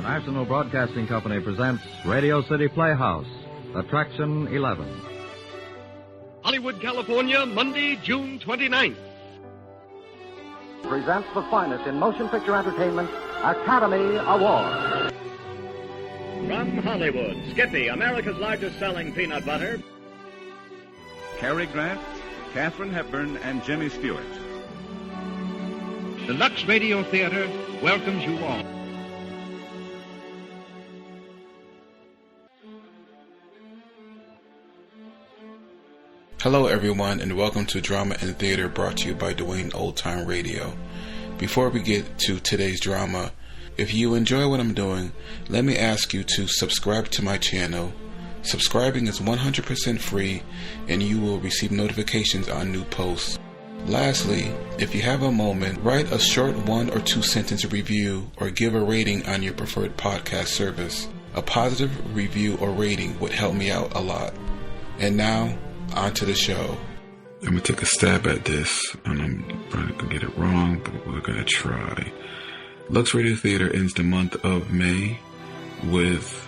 National Broadcasting Company presents Radio City Playhouse, Attraction 11. Hollywood, California, Monday, June 29th. Presents the finest in motion picture entertainment, Academy Award. From Hollywood, Skippy, America's largest selling peanut butter. Cary Grant, Katharine Hepburn, and Jimmy Stewart. The Lux Radio Theater welcomes you all. Hello everyone, and welcome to Drama and Theater, brought to you by Dwayne Old Time Radio. Before we get to today's drama, if you enjoy what I'm doing, let me ask you to subscribe to my channel. Subscribing is 100% free, and you will receive notifications on new posts. Lastly, if you have a moment, write a short 1 or 2 sentence review or give a rating on your preferred podcast service. A positive review or rating would help me out a lot. And now, on to the show. I'm going to take a stab at this, and I'm probably going to get it wrong, but we're going to try. Lux Radio Theater ends the month of May with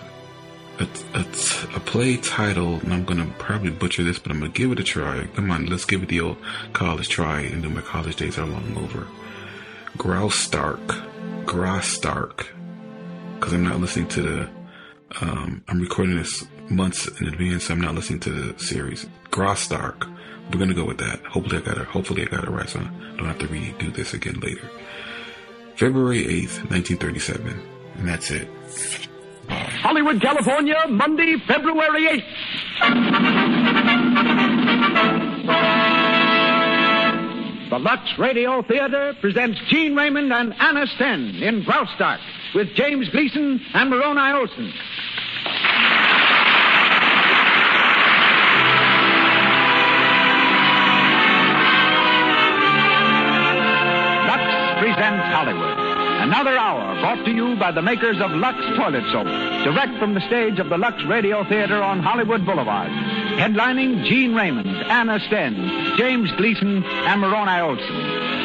a play title, and I'm going to probably butcher this, but I'm going to give it a try. Come on, let's give it the old college try, and then my college days are long over. Graustark, because I'm not listening to the, I'm recording this months in advance, so I'm not listening to the series. Graustark. We're going to go with that. Hopefully I got it right, so I don't have to redo this again later. February 8th, 1937. And that's it. Hollywood, California, Monday, February 8th. The Lux Radio Theater presents Gene Raymond and Anna Sten in Graustark with James Gleason and Moroni Olson. Presents Hollywood. Another hour brought to you by the makers of Lux Toilet Soap, direct from the stage of the Lux Radio Theater on Hollywood Boulevard. Headlining Gene Raymond, Anna Sten, James Gleason, and Moroni Olson.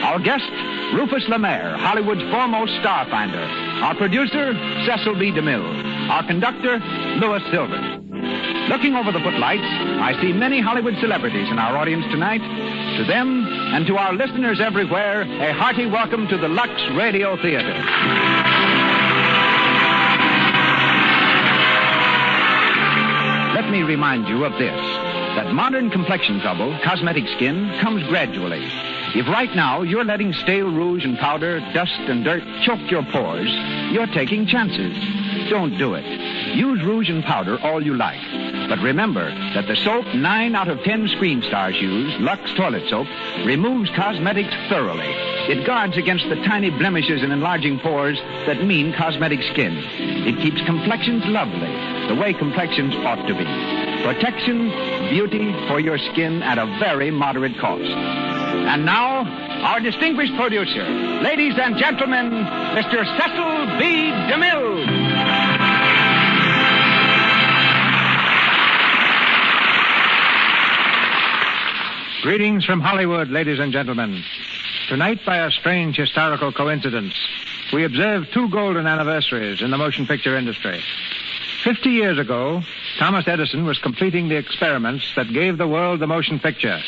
Our guest, Rufus Lemaire, Hollywood's foremost star finder. Our producer, Cecil B. DeMille. Our conductor, Louis Silver. Looking over the footlights, I see many Hollywood celebrities in our audience tonight. To them and to our listeners everywhere, a hearty welcome to the Lux Radio Theater. Let me remind you of this, that modern complexion trouble, cosmetic skin, comes gradually. If right now you're letting stale rouge and powder, dust and dirt choke your pores, you're taking chances. Don't do it. Use rouge and powder all you like. But remember that the soap 9 out of 10 screen stars use, Lux Toilet Soap, removes cosmetics thoroughly. It guards against the tiny blemishes and enlarging pores that mean cosmetic skin. It keeps complexions lovely, the way complexions ought to be. Protection, beauty for your skin at a very moderate cost. And now, our distinguished producer, ladies and gentlemen, Mr. Cecil B. DeMille. Greetings from Hollywood, ladies and gentlemen. Tonight, by a strange historical coincidence, we observe 2 golden anniversaries in the motion picture industry. 50 years ago, Thomas Edison was completing the experiments that gave the world the motion picture.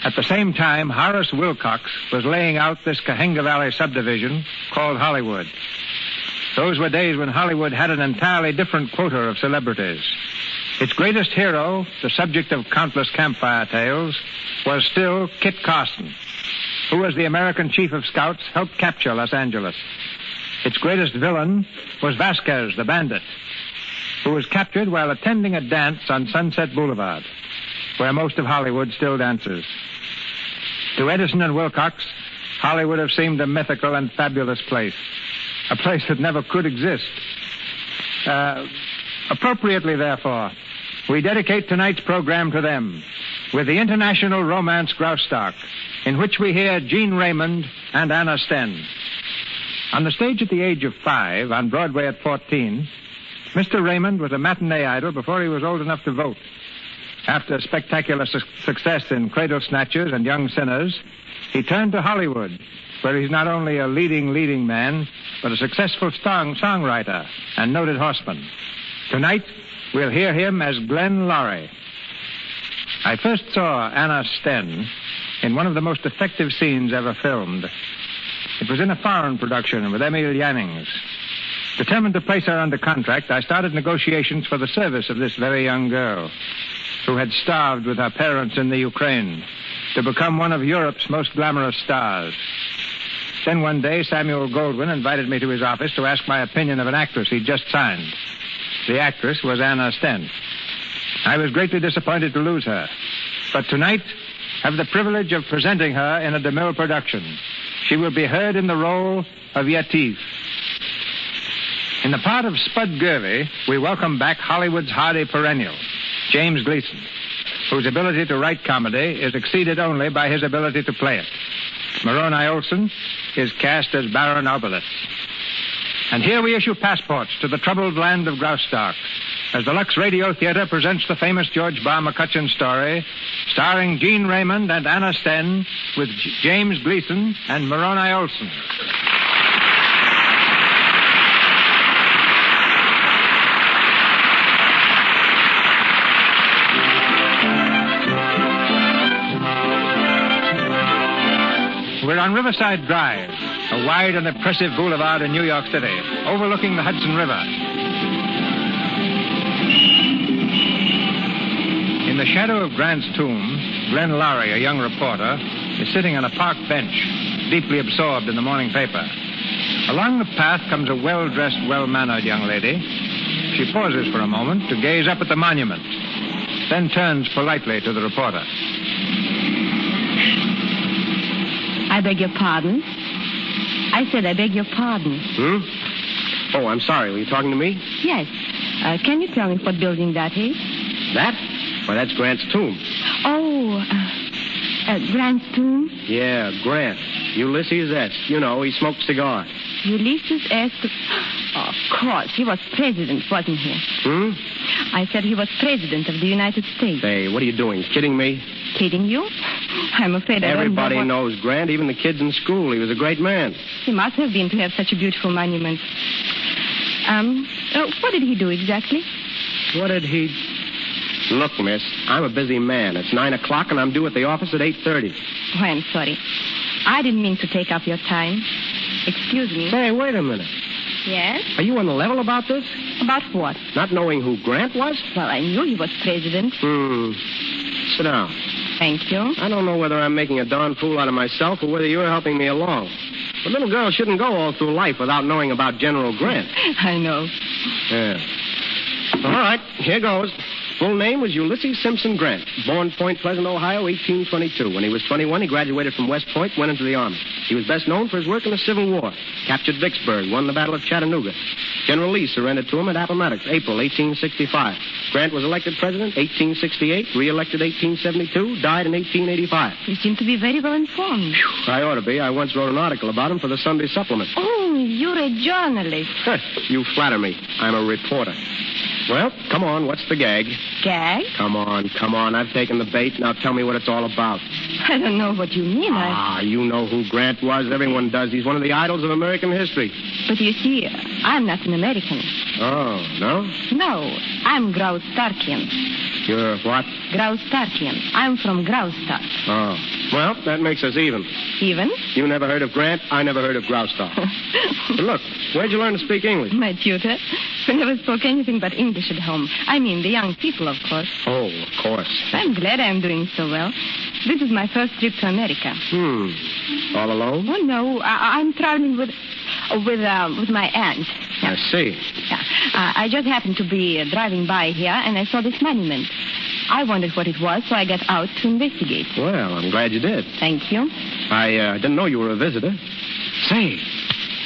At the same time, Horace Wilcox was laying out this Cahuenga Valley subdivision called Hollywood. Those were days when Hollywood had an entirely different quota of celebrities. Its greatest hero, the subject of countless campfire tales, was still Kit Carson, who, as the American chief of scouts, helped capture Los Angeles. Its greatest villain was Vasquez, the bandit, who was captured while attending a dance on Sunset Boulevard, where most of Hollywood still dances. To Edison and Wilcox, Hollywood have seemed a mythical and fabulous place, a place that never could exist. Appropriately, therefore, we dedicate tonight's program to them with the international romance Graustark, in which we hear Gene Raymond and Anna Sten. On the stage at the age of 5, on Broadway at 14, Mr. Raymond was a matinee idol before he was old enough to vote. After spectacular success in Cradle Snatchers and Young Sinners, he turned to Hollywood where he's not only a leading man, but a successful songwriter and noted horseman. Tonight, we'll hear him as Glenn Lorry. I first saw Anna Sten in one of the most effective scenes ever filmed. It was in a foreign production with Emil Jannings. Determined to place her under contract, I started negotiations for the service of this very young girl, who had starved with her parents in the Ukraine, to become one of Europe's most glamorous stars. Then one day, Samuel Goldwyn invited me to his office to ask my opinion of an actress he'd just signed. The actress was Anna Sten. I was greatly disappointed to lose her, but tonight have the privilege of presenting her in a DeMille production. She will be heard in the role of Yetive. In the part of Spud Gervey, we welcome back Hollywood's hardy perennial, James Gleason, whose ability to write comedy is exceeded only by his ability to play it. Moroni Olson is cast as Baron Oberlitz. And here we issue passports to the troubled land of Graustark, as the Lux Radio Theater presents the famous George Barr McCutcheon story, starring Gene Raymond and Anna Sten, with James Gleason and Moroni Olson. We're on Riverside Drive, a wide and impressive boulevard in New York City, overlooking the Hudson River. In the shadow of Grant's tomb, Glenn Lorry, a young reporter, is sitting on a park bench, deeply absorbed in the morning paper. Along the path comes a well-dressed, well-mannered young lady. She pauses for a moment to gaze up at the monument, then turns politely to the reporter. I beg your pardon? I said I beg your pardon. Oh, I'm sorry. Were you talking to me? Yes. Can you tell me what building that is? That? Why, that's Grant's tomb. Oh, Grant's tomb? Yeah, Grant. Ulysses S. You know, he smoked cigars. Ulysses S. Of course. He was president, wasn't he? I said he was president of the United States. Hey, what are you doing? Kidding me? Kidding you? I'm afraid Everybody I don't know knows Grant, even the kids in school. He was a great man. He must have been to have such a beautiful monument. What did he do exactly? What did he... Look, miss, I'm a busy man. It's 9 o'clock and I'm due at the office at 8:30. Oh, I'm sorry. I didn't mean to take up your time. Excuse me. Hey, wait a minute. Yes? Are you on the level about this? About what? Not knowing who Grant was? Well, I knew he was president. Sit down. Thank you. I don't know whether I'm making a darn fool out of myself or whether you're helping me along. A little girl shouldn't go all through life without knowing about General Grant. I know. Yeah. All right, here goes. Full name was Ulysses Simpson Grant. Born Point Pleasant, Ohio, 1822. When he was 21, he graduated from West Point, went into the Army. He was best known for his work in the Civil War. Captured Vicksburg, won the Battle of Chattanooga. General Lee surrendered to him at Appomattox, April 1865. Grant was elected president 1868, re-elected 1872, died in 1885. You seem to be very well informed. I ought to be. I once wrote an article about him for the Sunday Supplement. Oh, you're a journalist. You flatter me. I'm a reporter. Well, come on. What's the gag? Gag? Come on. I've taken the bait. Now tell me what it's all about. I don't know what you mean. You know who Grant was. Everyone does. He's one of the idols of American history. But you see, I'm not an American. Oh, no? No, I'm Graustarkian. You're what? Graustarkian. I'm from Graustark. Oh. Well, that makes us even. Even? You never heard of Grant. I never heard of Graustark. But look, where'd you learn to speak English? My tutor. We never spoke anything but English at home. I mean, the young people, of course. Oh, of course. I'm glad I'm doing so well. This is my first trip to America. All alone? Oh, no. I'm traveling with my aunt. I see. Yeah. I just happened to be driving by here, and I saw this monument. I wondered what it was, so I got out to investigate. Well, I'm glad you did. Thank you. I didn't know you were a visitor. Say,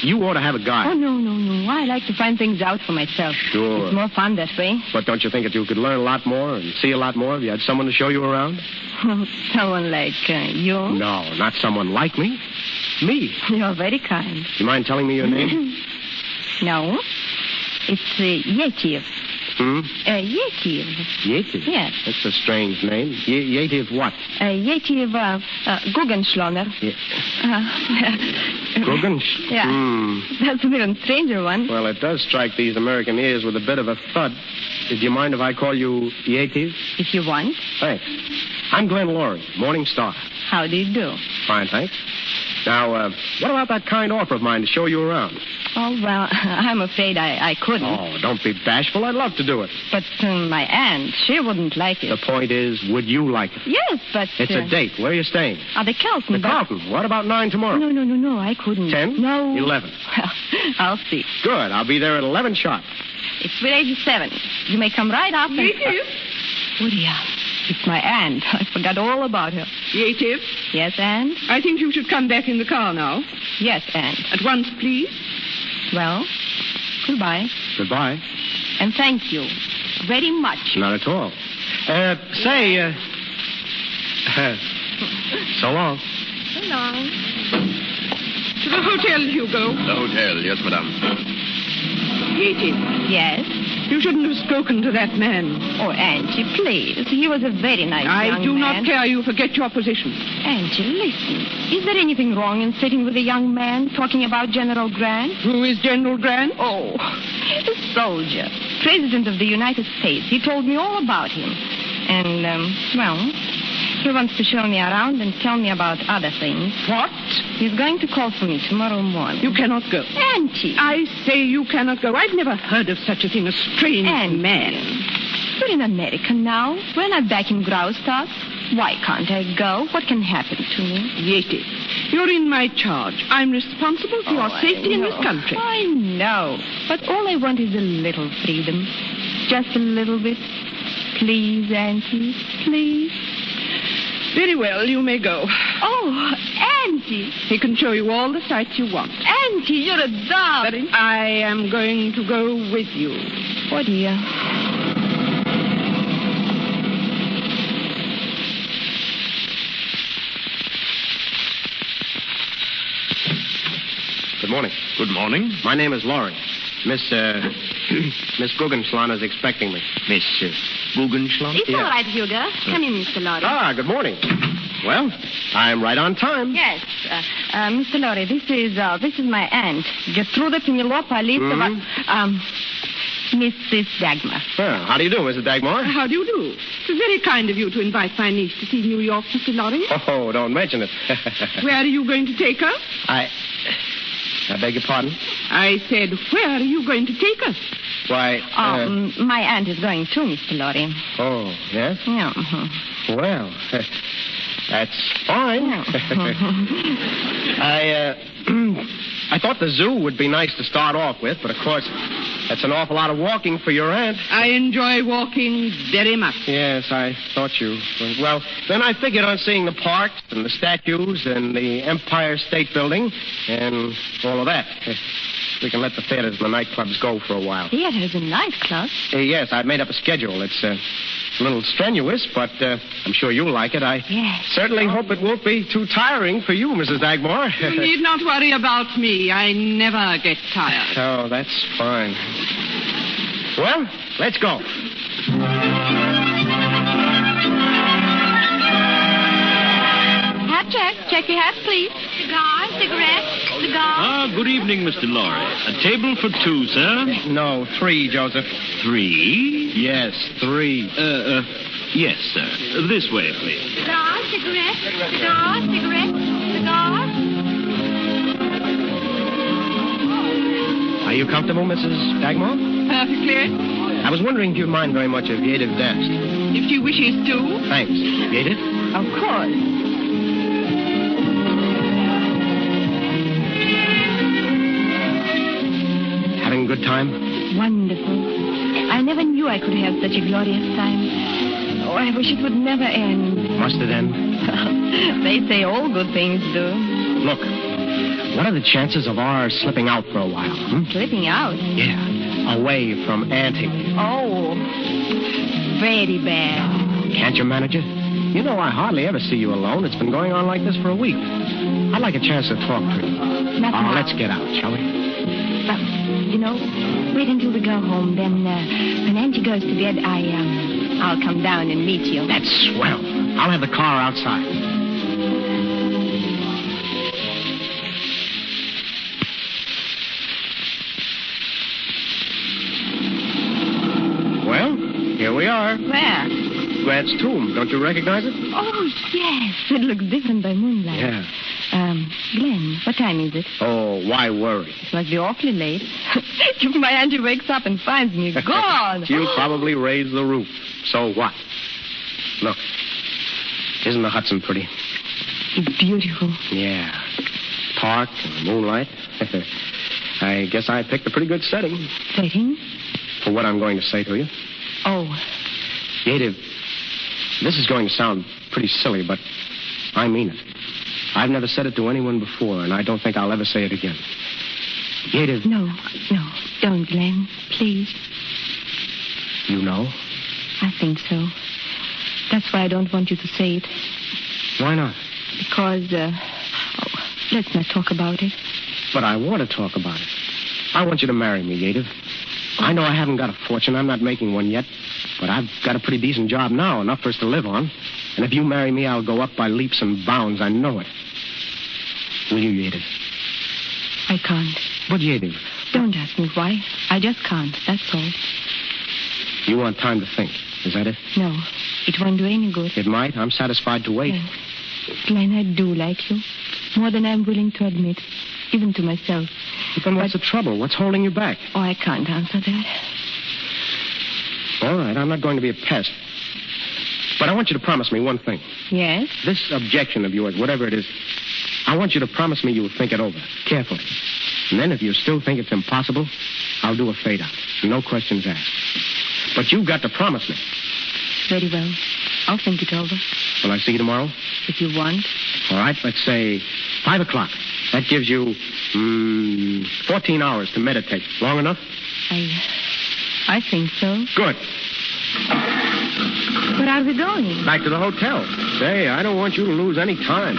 you ought to have a guide. Oh, no. I like to find things out for myself. Sure. It's more fun that way. But don't you think that you could learn a lot more and see a lot more if you had someone to show you around? Someone like you? No, not someone like me. Me. You're very kind. You mind telling me your name? No. It's Yetive. Yetive. Yetive? Yes. That's a strange name. Yetive what? Yetive Guggenschlonger. Guggensch? Yeah. That's an even stranger one. Well, it does strike these American ears with a bit of a thud. Do you mind if I call you Yetive? If you want. Thanks. I'm Glenn Laurie, Morning Star. How do you do? Fine, thanks. Now, what about that kind offer of mine to show you around? Oh, well, I'm afraid I couldn't. Oh, don't be bashful. I'd love to do it. But my aunt, she wouldn't like it. The point is, would you like it? Yes, but... It's a date. Where are you staying? The Carlton. The Carlton. What about 9 tomorrow? No, I couldn't. 10? No. 11. Well, I'll see. Good. I'll be there at 11 sharp. It's 87. You may come right up and... Yetive? Oh, dear. It's my aunt. I forgot all about her. Yetive? Yes, Aunt? I think you should come back in the car now. Yes, Aunt. At once, please. Well, goodbye. Goodbye. And thank you very much. Not at all. So long. So long. To the hotel, Hugo. The hotel, yes, madame. Yetive. Yes? You shouldn't have spoken to that man. Oh, Auntie, please. He was a very nice young man. I do not care. You forget your position. Auntie, listen. Is there anything wrong in sitting with a young man talking about General Grant? Who is General Grant? Oh, a soldier. President of the United States. He told me all about him. And, well, he wants to show me around and tell me about other things. What? He's going to call for me tomorrow morning. You cannot go. Auntie. I say you cannot go. I've never heard of such a thing, a strange man. We're in America now. We're not back in Graustark. Why can't I go? What can happen to me? Yetive, you're in my charge. I'm responsible for your safety in this country. I know. But all I want is a little freedom. Just a little bit. Please, Auntie. Please. Very well, you may go. Oh, Auntie. He can show you all the sights you want. Auntie, you're a darling. But I am going to go with you. Oh, dear. Good morning. Good morning. My name is Laurie. Miss Guggenschlan is expecting me. Miss Guggenschlan? It's all right, Hugo. Come in, Mr. Laurie. Good morning. Well, I'm right on time. Yes. Mr. Laurie, this is my aunt, Gertrude Penelopa Listova, Mrs. Dagmar. Well, how do you do, Mrs. Dagmar? How do you do? It's very kind of you to invite my niece to see New York, Mr. Laurie. Oh, don't mention it. Where are you going to take her? I beg your pardon? I said, where are you going to take us? Why, my aunt is going too, Mr. Laurie. Oh, yes? Yeah. Well, that's fine. I thought the zoo would be nice to start off with, but of course, that's an awful lot of walking for your aunt. I enjoy walking very much. Yes, I thought you. Well, then I figured on seeing the parks and the statues and the Empire State Building and all of that. We can let the theaters and the nightclubs go for a while. Theaters and nightclubs? Yes, I've made up a schedule. It's a little strenuous, but I'm sure you'll like it. I certainly hope it won't be too tiring for you, Mrs. Dagmar. You need not worry about me. I never get tired. Oh, that's fine. Well, let's go. Hat check. Check your hat, please. Cigar, cigarette. Good evening, Mr. Laurie. A table for 2, sir? No, 3, Joseph. 3? Yes, 3. Yes, sir. This way, please. Cigar, cigarette, cigar. Are you comfortable, Mrs. Dagmar? Perfectly. I was wondering if you'd mind very much if Yetive danced. If she wishes to. Thanks. Yetive? Of course. Having a good time? Wonderful. I never knew I could have such a glorious time. Oh, I wish it would never end. Must it end? They say all good things do. Look, what are the chances of our slipping out for a while? Slipping out? Yeah, away from Auntie. Oh, very bad. Can't you manage it? You know, I hardly ever see you alone. It's been going on like this for a week. I'd like a chance to talk to you. Not now. Let's get out, shall we? Well, wait until we go home. Then when Auntie goes to bed, I'll come down and meet you. That's swell. I'll have the car outside. Well, here we are. Where? Grad's tomb. Don't you recognize it? Oh, yes. It looks different by moonlight. Yeah. Glenn, what time is it? Oh, why worry? It must be awfully late. If my auntie wakes up and finds me gone. She'll probably raise the roof. So what? Look. Isn't the Hudson pretty? It's beautiful. Yeah. Park and moonlight. I guess I picked a pretty good setting. Setting? For what I'm going to say to you. Oh. Native, this is going to sound pretty silly, but I mean it. I've never said it to anyone before, and I don't think I'll ever say it again. Native. No, don't, Glenn. Please. You know? I think so. That's why I don't want you to say it. Why not? Because, let's not talk about it. But I want to talk about it. I want you to marry me, Native. I know I haven't got a fortune. I'm not making one yet. But I've got a pretty decent job now, enough for us to live on. And if you marry me, I'll go up by leaps and bounds. I know it. Will you, Native? I can't. But, Native... Don't ask me why. I just can't, that's all. You want time to think, is that it? No, it won't do any good. It might. I'm satisfied to wait. Yes. Glenn, I do like you. More than I'm willing to admit, even to myself. But then what's the trouble? What's holding you back? Oh, I can't answer that. All right, I'm not going to be a pest. But I want you to promise me one thing. Yes? This objection of yours, whatever it is, I want you to promise me you'll think it over, carefully. And then if you still think it's impossible, I'll do a fade-out. No questions asked. But you've got to promise me. Very well. I'll think it over. Will I see you tomorrow? If you want. All right, let's say 5 o'clock. That gives you 14 hours to meditate. Long enough? I think so. Good. Where are we going? Back to the hotel. Say, I don't want you to lose any time.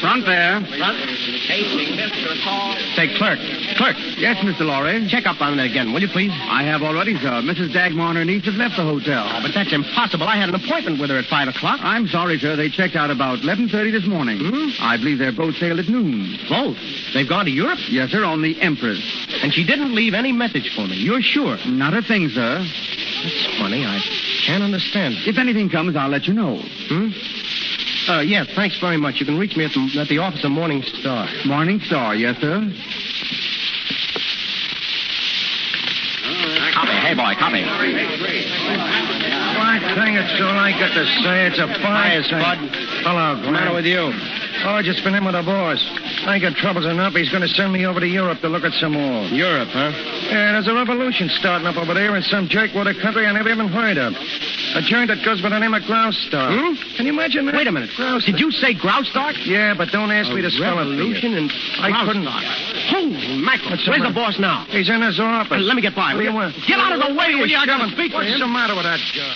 Front there. Say, clerk. Yes, Mr. Lorry. Check up on it again, will you, please? I have already, sir. Mrs. Dagmar and her niece have left the hotel. Oh, but that's impossible. I had an appointment with her at 5 o'clock. I'm sorry, sir. They checked out about 11:30 this morning. I believe their boat sailed at noon. Both? They've gone to Europe? Yes, sir, on the Empress. And she didn't leave any message for me. You're sure? Not a thing, sir. That's funny. I can't understand. If anything comes, I'll let you know. Yeah, thanks very much. You can reach me at the office of Morning Star. Morning Star, yes, sir. Copy. Hey, boy, copy. Why, dang it, all I got to say, it's a fire, Spud. Hello, What's the matter with you? Oh, I just been in with the boss. I ain't got troubles enough. He's going to send me over to Europe to look at some more. Europe, huh? Yeah, there's a revolution starting up over there in some jerkwater country I never even heard of. A joint that goes by the name of Graustark. Can you imagine that? Wait a minute. Did you say Graustark? Yeah, but don't ask me to spell it. Revolution and I couldn't. Holy mackerel. Where's the boss now? He's in his office. Let me get by. What do you want? Get out of the way, will you? I got to speak to What's him. the matter with that guy?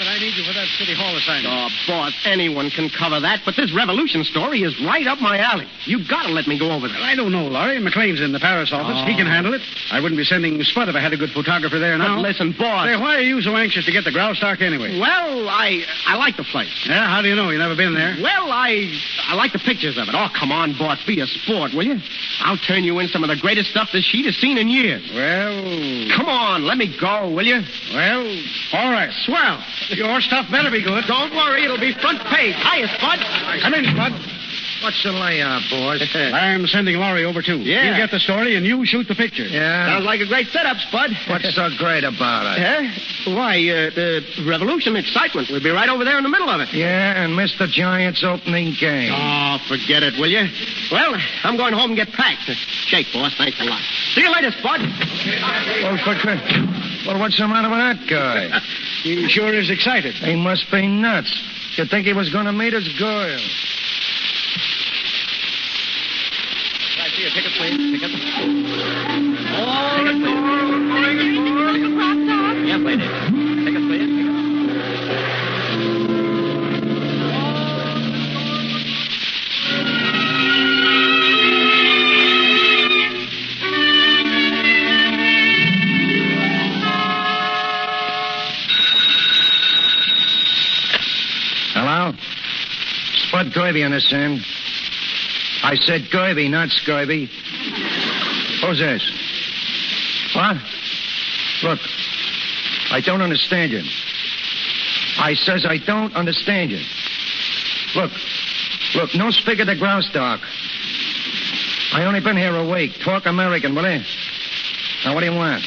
I need you for that City Hall assignment. Oh, boss, anyone can cover that, but this revolution story is right up my alley. You've got to let me go over there. I don't know, Laurie. McLean's in the Paris office. He can handle it. I wouldn't be sending Spud if I had a good photographer there now. But listen, boss. Say, why are you so anxious to get the Graustark anyway? Well, I like the place. Yeah, how do you know? You never been there? Well, I like the pictures of it. Oh, come on, boss. Be a sport, will you? I'll turn you in some of the greatest stuff this sheet has seen in years. Well... Come on, let me go, will you? Well, all right. Swell. Your stuff better be good. Don't worry, it'll be front page. Hiya, Spud. Come in, Spud. What's the layout, boys? I'm sending Laurie over, too. Yeah. You get the story, and you shoot the picture. Yeah? Sounds like a great setup, Spud. What's so great about it? Why, the revolution excitement. We'll be right over there in the middle of it. Yeah, and Mr. Giant's opening game. Oh, forget it, will you? Well, I'm going home and get packed. Shake, boss. Thanks a lot. See you later, Spud. Well, what's the matter with that guy? He sure is excited. He must be nuts. You'd think he was going to meet his girl. Ticket, please. Ticket. Yes, lady. Ticket, please. Hello? Spud Gurvey on this end. I said Gurvey, not Scurvy. Who's this? What? Look, I don't understand you. I says I don't understand you. Look, no speak of the Graustark. I only been here a week. Talk American, will you? Now, what do you want?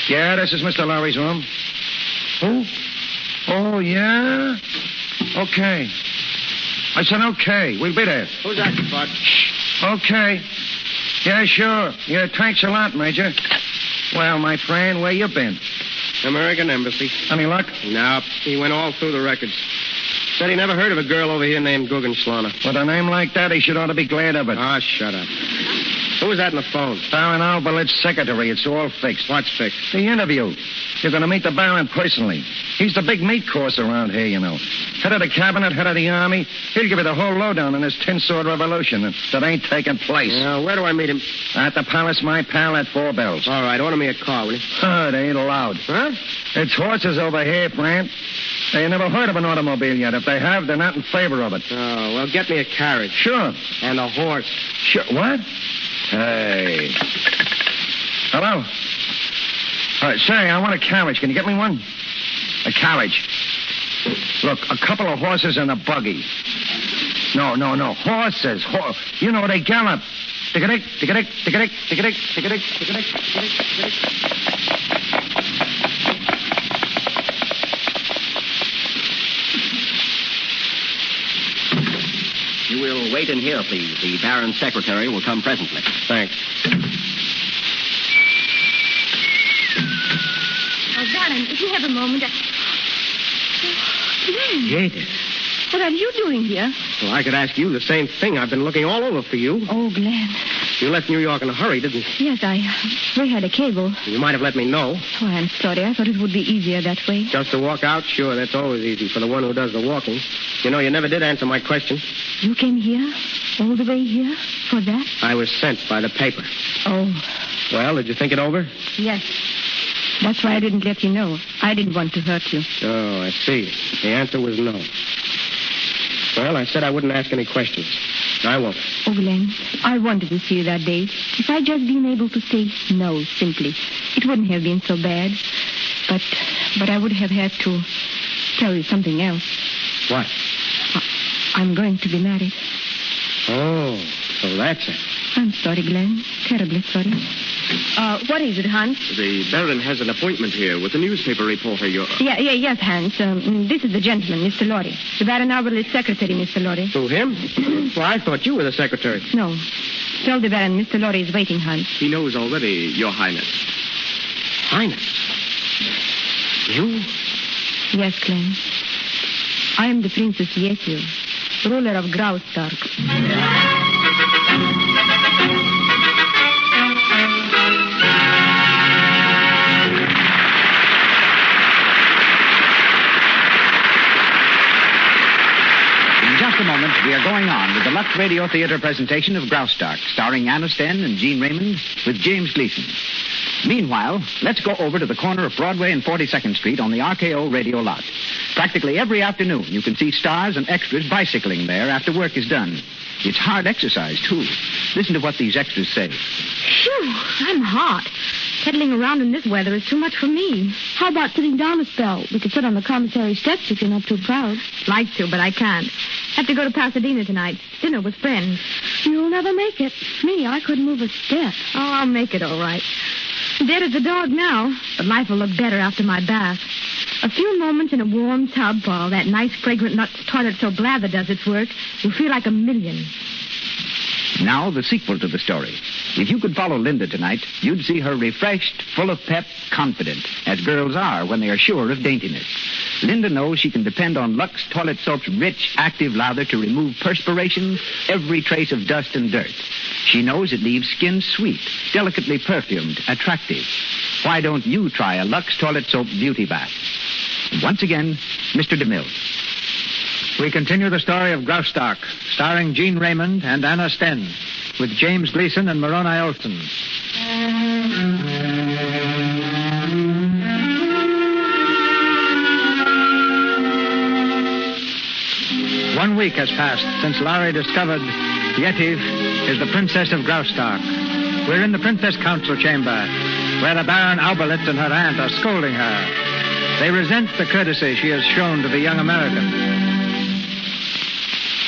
Yeah, this is Mr. Lowry's room. Who? Oh, yeah? Okay. I said okay. We'll be there. Who's that, Spud? Okay. Yeah, sure. Yeah, thanks a lot, Major. Well, my friend, where you been? American Embassy. Any luck? No, he went all through the records. Said he never heard of a girl over here named Guggenschlaner. With a name like that, he should ought to be glad of it. Ah, shut up. Who was that on the phone? Baron Albert's secretary. It's all fixed. What's fixed? The interview. You're going to meet the Baron personally. He's the big meat course around here, you know. Head of the cabinet, head of the army. He'll give you the whole lowdown on this tin-sword revolution that ain't taking place. Where do I meet him? At the palace, my pal, at 4 Bells. All right, order me a car, will you? They ain't allowed. Huh? It's horses over here, Plant. They ain't never heard of an automobile yet. If they have, they're not in favor of it. Oh, well, get me a carriage. Sure. And a horse. Sure. What? Hey. Hello? Say, I want a carriage. Can you get me one? A carriage. Look, a couple of horses and a buggy. No. Horses. You know, they gallop. Tick-a-dick, tick-a-dick, tick-a-dick, tick-a-dick, tick-a-dick, tick-a-dick, tick-a-dick, tick-a-dick. You will wait in here, please. The Baron's secretary will come presently. Thanks. Oh, Baron, if you have a moment... Glenn. Jaded. What are you doing here? Well, I could ask you the same thing. I've been looking all over for you. Oh, Glenn. You left New York in a hurry, didn't you? Yes, we had a cable. You might have let me know. Oh, I'm sorry. I thought it would be easier that way. Just to walk out? Sure, that's always easy for the one who does the walking. You know, you never did answer my question. You came here? All the way here? For that? I was sent by the paper. Oh. Well, did you think it over? Yes. That's why I didn't let you know. I didn't want to hurt you. Oh, I see. The answer was no. Well, I said I wouldn't ask any questions. I won't. Oh, Glenn, I wanted to see you that day. If I'd just been able to say no, simply, it wouldn't have been so bad. But I would have had to tell you something else. What? I'm going to be married. Oh, so that's it. I'm sorry, Glenn. Terribly sorry. What is it, Hans? The Baron has an appointment here with the newspaper reporter. Yes, Hans. This is the gentleman, Mr. Lorry. The Baron Albert's secretary, Mr. Lorry. Who, him? Well, I thought you were the secretary. No. Tell the Baron Mr. Lorry is waiting, Hans. He knows already, Your Highness. Highness? You? Yes, Glenn. I am the Princess Yesu, ruler of Graustark. In just a moment, we are going on with the Lux Radio Theater presentation of Graustark, starring Anna Sten and Jean Raymond with James Gleason. Meanwhile, let's go over to the corner of Broadway and 42nd Street on the RKO radio lot. Practically every afternoon, you can see stars and extras bicycling there after work is done. It's hard exercise, too. Listen to what these extras say. Phew, I'm hot. Pedaling around in this weather is too much for me. How about sitting down a spell? We could sit on the commissary steps if you're not too proud. Like to, but I can't. Have to go to Pasadena tonight. Dinner with friends. You'll never make it. Me, I couldn't move a step. Oh, I'll make it all right. Dead as a dog now, but life will look better after my bath. A few moments in a warm tub while that nice fragrant Lux toilet soap lather does its work, you'll feel like a million. Now, the sequel to the story. If you could follow Linda tonight, you'd see her refreshed, full of pep, confident, as girls are when they are sure of daintiness. Linda knows she can depend on Lux Toilet Soap's rich, active lather to remove perspiration, every trace of dust and dirt. She knows it leaves skin sweet, delicately perfumed, attractive. Why don't you try a Lux Toilet Soap beauty bath? And once again, Mr. DeMille. We continue the story of Graustark, starring Gene Raymond and Anna Sten, with James Gleason and Moroni Olson. One week has passed since Larry discovered Yetive is the Princess of Graustark. We're in the Princess Council Chamber, where the Baron Auberlitz and her aunt are scolding her. They resent the courtesy she has shown to the young American.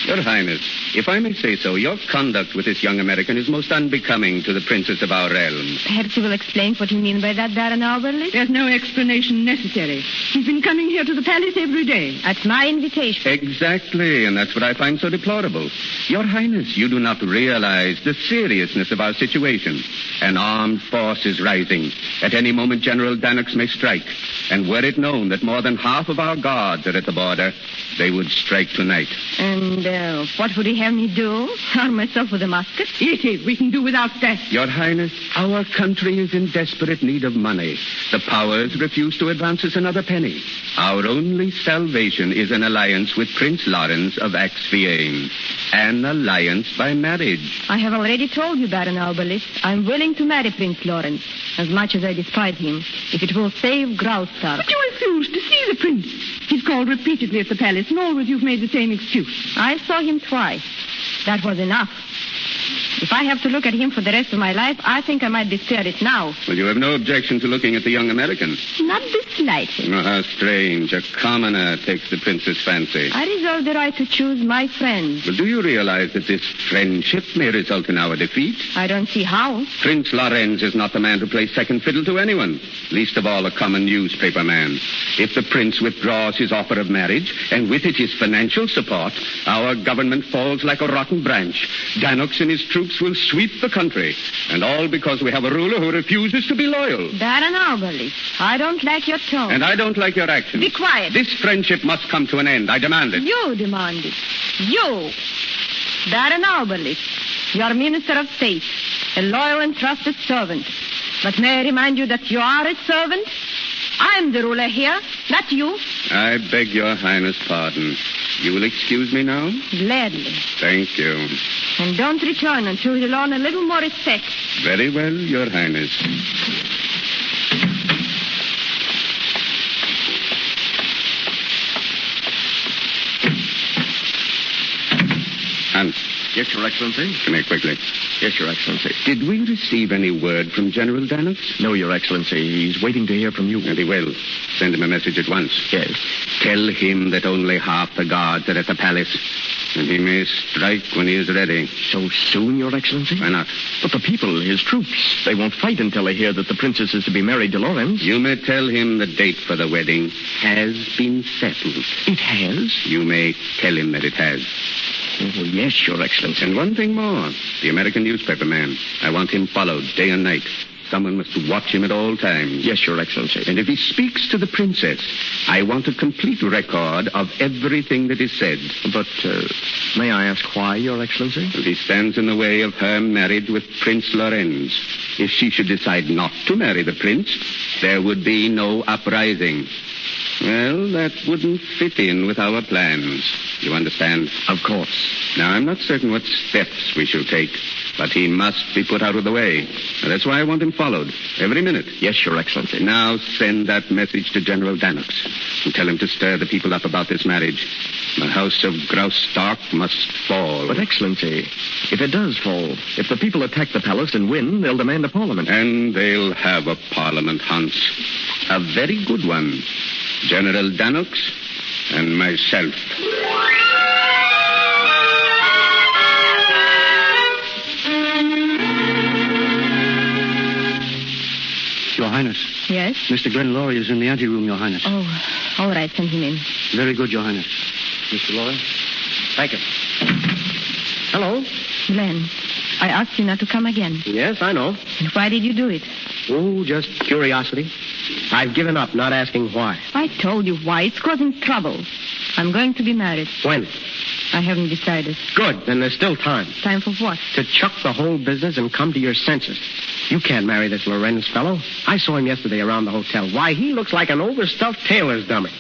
Your Highness, if I may say so, your conduct with this young American is most unbecoming to the princess of our realm. Perhaps you will explain what you mean by that, Baron Auberlitz? There's no explanation necessary. He's been coming here to the palace every day. At my invitation. Exactly, and that's what I find so deplorable. Your Highness, you do not realize the seriousness of our situation. An armed force is rising. At any moment, General Dannox may strike. And were it known that more than half of our guards are at the border, they would strike tonight. And what would he have me do? Arm myself with a musket? Yetive, we can do without that. Your Highness, our country is in desperate need of money. The powers refuse to advance us another penny. Our only salvation is an alliance with Prince Lawrence of Axphain. An alliance by marriage. I have already told you, Baron Auberlitz, I'm willing to marry Prince Lawrence, as much as I despise him, if it will save Graustark. But you refuse to see the prince. He's called repeatedly at the palace, and always you've made the same excuse. I saw him twice. That was enough. If I have to look at him for the rest of my life, I think I might be spared it now. Well, you have no objection to looking at the young American. Not the slightest. Oh, how strange. A commoner takes the prince's fancy. I reserve the right to choose my friends. Well, do you realize that this friendship may result in our defeat? I don't see how. Prince Lawrence is not the man to play second fiddle to anyone, least of all a common newspaper man. If the prince withdraws his offer of marriage, and with it his financial support, our government falls like a rotten branch. Dannox and his troops will sweep the country, and all because we have a ruler who refuses to be loyal. Baron Auberlitz, I don't like your tone. And I don't like your actions. Be quiet. This friendship must come to an end. I demand it. You demand it. You. Baron Auberlitz, you are Minister of State, a loyal and trusted servant. But may I remind you that you are a servant? I'm the ruler here, not you. I beg your Highness' pardon. You will excuse me now? Gladly. Thank you. And don't return until you learn a little more respect. Very well, Your Highness. Hans. Yes, Your Excellency. Come here quickly. Yes, Your Excellency. Did we receive any word from General Dannox? No, Your Excellency. He's waiting to hear from you. Very well. Send him a message at once. Yes. Tell him that only half the guards are at the palace, and he may strike when he is ready. So soon, Your Excellency? Why not? But the people, his troops, they won't fight until they hear that the princess is to be married to Lawrence. You may tell him the date for the wedding has been settled. It has? You may tell him that it has. Oh, yes, Your Excellency. And one thing more. The American newspaper man. I want him followed day and night. Someone must watch him at all times. Yes, Your Excellency. And if he speaks to the princess, I want a complete record of everything that is said. But, may I ask why, Your Excellency? Well, he stands in the way of her marriage with Prince Lawrence. If she should decide not to marry the prince, there would be no uprising. Well, that wouldn't fit in with our plans. You understand? Of course. Now, I'm not certain what steps we shall take, but he must be put out of the way. And that's why I want him followed every minute. Yes, Your Excellency. Now send that message to General Danox and tell him to stir the people up about this marriage. The house of Graustark must fall. But, Excellency, if it does fall, if the people attack the palace and win, they'll demand a parliament. And they'll have a parliament, Hans. A very good one. General Danox and myself. Your Highness. Yes? Mr. Glenn Laurie is in the anteroom, Your Highness. Oh, all right. Send him in. Very good, Your Highness. Mr. Laurie? Thank you. Hello? Glenn, I asked you not to come again. Yes, I know. And why did you do it? Oh, just curiosity. I've given up not asking why. I told you why. It's causing trouble. I'm going to be married. When? I haven't decided. Good. Then there's still time. Time for what? To chuck the whole business and come to your senses. You can't marry this Lorenz fellow. I saw him yesterday around the hotel. Why, he looks like an overstuffed tailor's dummy.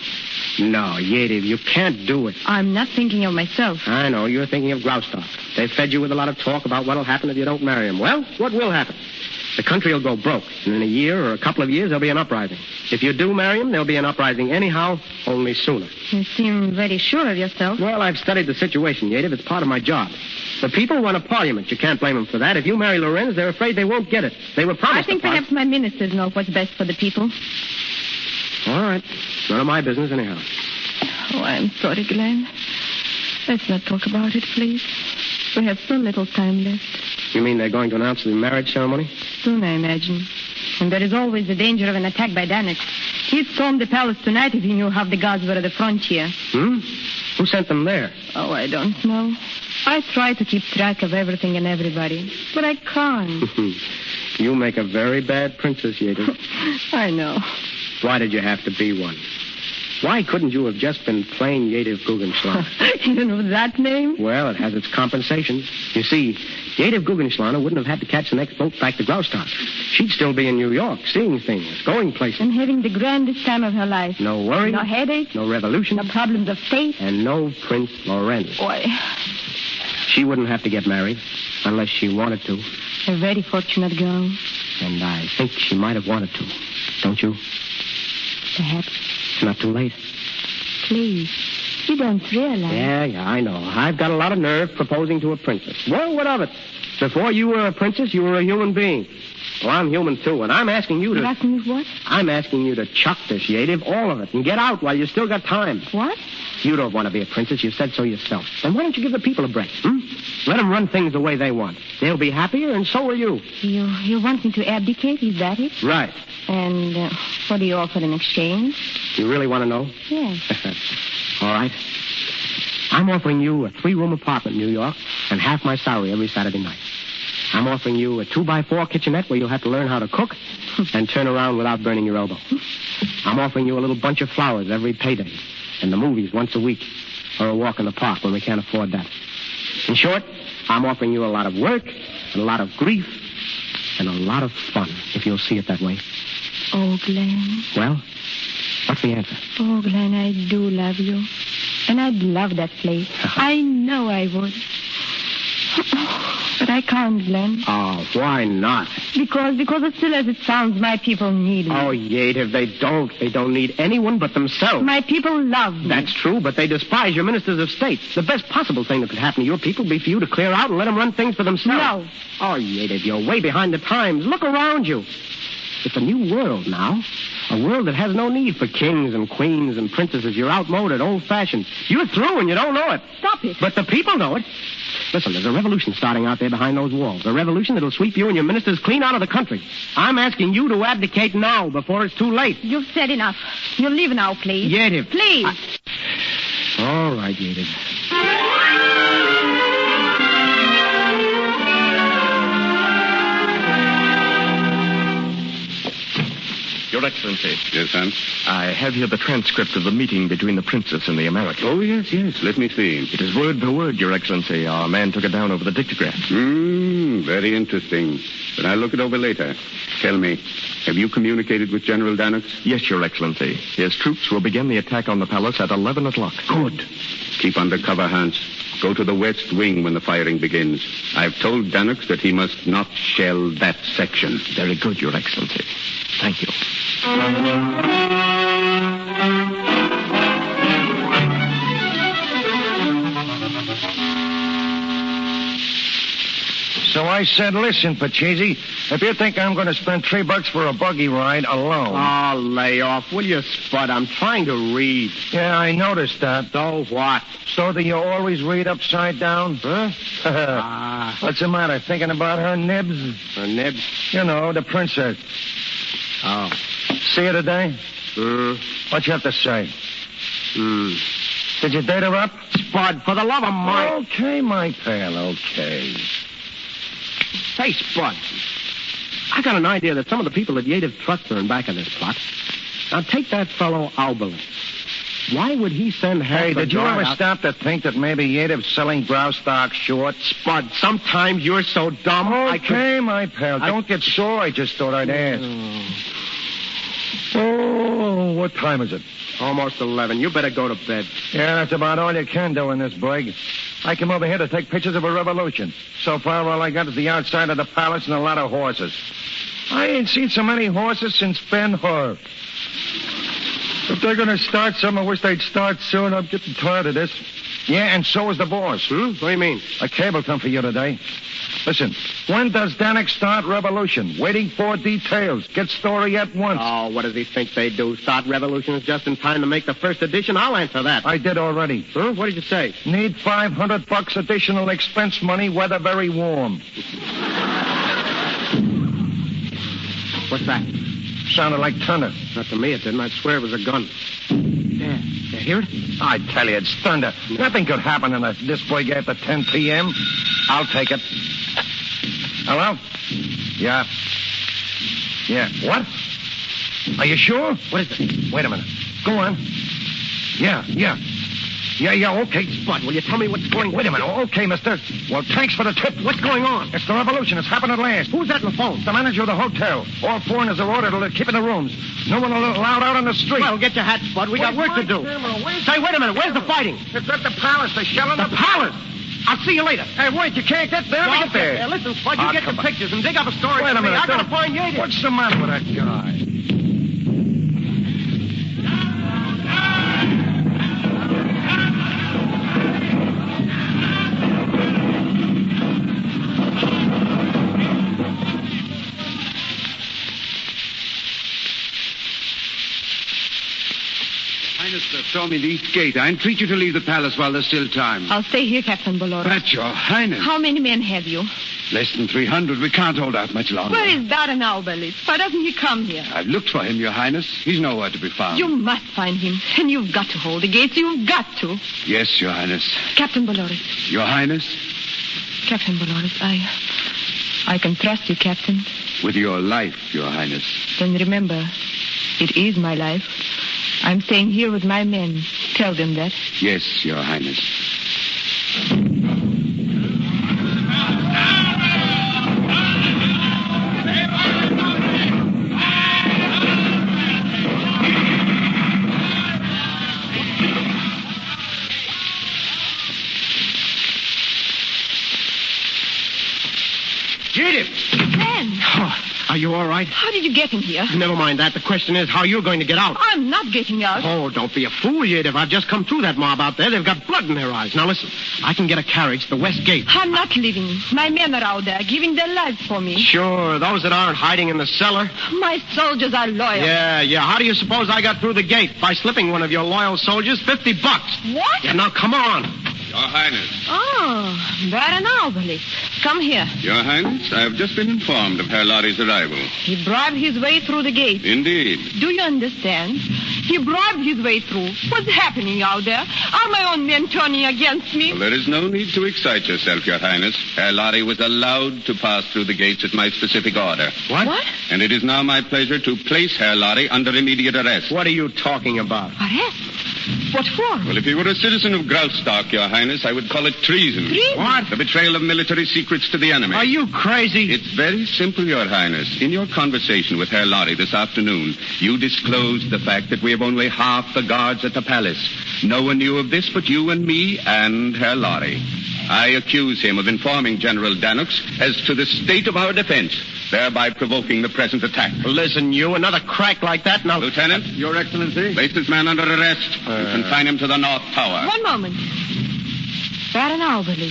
No, Yetive, you can't do it. I'm not thinking of myself. I know. You're thinking of Graustark. They fed you with a lot of talk about what'll happen if you don't marry him. Well, what will happen? The country will go broke, and in a year or a couple of years, there'll be an uprising. If you do marry him, there'll be an uprising anyhow, only sooner. You seem very sure of yourself. Well, I've studied the situation, Yetive. It's part of my job. The people want a parliament. You can't blame them for that. If you marry Lorenz, they're afraid they won't get it. They were promised I think perhaps my ministers know what's best for the people. All right. None of my business, anyhow. Oh, I'm sorry, Glenn. Let's not talk about it, please. We have so little time left. You mean they're going to announce the marriage ceremony? Soon, I imagine. And there is always the danger of an attack by Danox. He'd storm the palace tonight if he knew half the guards were at the frontier. Who sent them there? Oh, I don't know. I try to keep track of everything and everybody, but I can't. You make a very bad princess, Yetive. I know. Why did you have to be one? Why couldn't you have just been plain Yetive Guggenschlaner? You know that name? Well, it has its compensations. You see, Yetive Guggenschlaner wouldn't have had to catch the next boat back to Graustark. She'd still be in New York, seeing things, going places. And having the grandest time of her life. No worry. No headache. No revolution. No problems of fate. And no Prince Lorenz. Boy. She wouldn't have to get married unless she wanted to. A very fortunate girl. And I think she might have wanted to. Don't you? Perhaps. It's not too late. Please. You don't realize. Yeah, I know. I've got a lot of nerve proposing to a princess. Well, what of it? Before you were a princess, you were a human being. Well, I'm human, too, and I'm asking you to... You're asking me what? I'm asking you to chuck this, Yetive, all of it, and get out while you still got time. What? You don't want to be a princess. You said so yourself. Then why don't you give the people a break, Let them run things the way they want. They'll be happier, and so will you. You want me to abdicate? Is that it? Right. And what do you offer in exchange? You really want to know? Yes. All right. I'm offering you a 3-room apartment in New York and half my salary every Saturday night. I'm offering you a 2x4 kitchenette where you'll have to learn how to cook and turn around without burning your elbow. I'm offering you a little bunch of flowers every payday and the movies once a week or a walk in the park when we can't afford that. In short, I'm offering you a lot of work and a lot of grief and a lot of fun, if you'll see it that way. Oh, Glenn. Well, what's the answer? Oh, Glenn, I do love you. And I'd love that place. I know I would. But I can't, Glenn. Oh, why not? Because as still as it sounds, my people need me. Oh, Yetive, they don't. They don't need anyone but themselves. My people love me. That's true, but they despise your ministers of state. The best possible thing that could happen to your people would be for you to clear out and let them run things for themselves. No. Oh, Yetive, you're way behind the times. Look around you. It's a new world now. A world that has no need for kings and queens and princesses. You're outmoded, old-fashioned. You're through and you don't know it. Stop it. But the people know it. Listen, there's a revolution starting out there behind those walls. A revolution that'll sweep you and your ministers clean out of the country. I'm asking you to abdicate now before it's too late. You've said enough. You'll leave now, please. Yetive. Please. All right, Yetive. Your Excellency. Yes, son? I have here the transcript of the meeting between the princess and the American. Oh, yes. Let me see. It is word for word, Your Excellency. Our man took it down over the dictograph. Very interesting. But I'll look it over later. Tell me, have you communicated with General Danux? Yes, Your Excellency. His troops will begin the attack on the palace at 11 o'clock. Good. Keep under cover, Hans. Go to the west wing when the firing begins. I've told Danux that he must not shell that section. Very good, Your Excellency. Thank you. So I said, listen, Pachisi, if you think I'm going to spend $3 for a buggy ride alone... Oh, lay off, will you, Spud? I'm trying to read. Yeah, I noticed that. So what? So do you always read upside down? Huh? What's the matter, thinking about her nibs? Her nibs? You know, the princess. Oh. See her today? What you have to say? Did you date her up? Spud, for the love of Mike. Okay, my pal, okay. Hey, Spud. I got an idea that some of the people at Yative Trust are in back of this plot. Now, take that fellow Albert. Why would he send half Hey, the did you guard ever out... stop to think that maybe Yative's selling Graustark short? Spud, sometimes you're so dumb Okay, my pal, don't get sore. I just thought I'd ask. Oh, what time is it? Almost 11. You better go to bed. Yeah, that's about all you can do in this brig. I came over here to take pictures of a revolution. So far, all I got is the outside of the palace and a lot of horses. I ain't seen so many horses since Ben-Hur. If they're going to start something, I wish they'd start soon. I'm getting tired of this. Yeah, and so is the boss. What do you mean? A cable come for you today. Listen, when does Danux start revolution? Waiting for details. Get story at once. Oh, what does he think they do? Start revolutions just in time to make the first edition? I'll answer that. I did already. Huh? What did you say? Need $500 additional expense money, weather very warm. What's that? Sounded like thunder. Not to me, it didn't. I'd swear it was a gun. Yeah. You hear it? I tell you, it's thunder. Nothing could happen in this brig after 10 p.m. I'll take it. Hello? Yeah. Yeah. What? Are you sure? What is it? Wait a minute. Go on. Yeah, okay. Spud, will you tell me what's going on? Wait a minute. Okay, mister. Well, thanks for the tip. What's going on? It's the revolution. It's happened at last. Who's that on the phone? The manager of the hotel. All foreigners are ordered to keep in the rooms. No one allowed out on the street. Well, get your hat, Spud. We got work to do. Say, wait a minute. Where's the fighting? It's at the palace. They're shelling the palace. I'll see you later. Hey, wait, you can't get there. Well, Get there. Listen, Spud, you get the pictures and dig up a story. Wait a minute. I gotta find Yates. What's the matter with that guy? Saw me the east gate. I entreat you to leave the palace while there's still time. I'll stay here, Captain Bolora. But, Your Highness. How many men have you? Less than 300. We can't hold out much longer. Where is Baron Auberlis? Why doesn't he come here? I've looked for him, Your Highness. He's nowhere to be found. You must find him, and you've got to hold the gates. You've got to. Yes, Your Highness. Captain Bolores. Your Highness? Captain Bolores, I can trust you, Captain. With your life, Your Highness. Then remember, it is my life. I'm staying here with my men. Tell them that. Yes, Your Highness. Judith! Sten! Are you all right? How did you get in here? Never mind that. The question is how you're going to get out. I'm not getting out. Oh, don't be a fool, Judith. I've just come through that mob out there. They've got blood in their eyes. Now, listen. I can get a carriage to the west gate. I'm not leaving. My men are out there giving their lives for me. Sure. Those that aren't hiding in the cellar. My soldiers are loyal. Yeah. How do you suppose I got through the gate? By slipping one of your loyal soldiers? $50. What? Yeah, now, come on. Your Highness. Oh, Baron Auberlis. Come here. Your Highness, I have just been informed of Herr Laurie's arrival. He bribed his way through the gate. Indeed. Do you understand? He bribed his way through. What's happening out there? Are my own men turning against me? Well, there is no need to excite yourself, Your Highness. Herr Lorry was allowed to pass through the gates at my specific order. What? And it is now my pleasure to place Herr Lorry under immediate arrest. What are you talking about? Arrest? What for? Well, if he were a citizen of Graustark, Your Highness, I would call it treason. Treason? What? The betrayal of military secrets to the enemy. Are you crazy? It's very simple, Your Highness. In your conversation with Herr Lorry this afternoon, you disclosed the fact that we have only half the guards at the palace. No one knew of this but you and me and Herr Lorry. I accuse him of informing General Danux as to the state of our defense, thereby provoking the present attack. Listen, you, another crack like that, now... Lieutenant. Your Excellency. Place this man under arrest and confine him to the North Tower. One moment. Baron Alberly,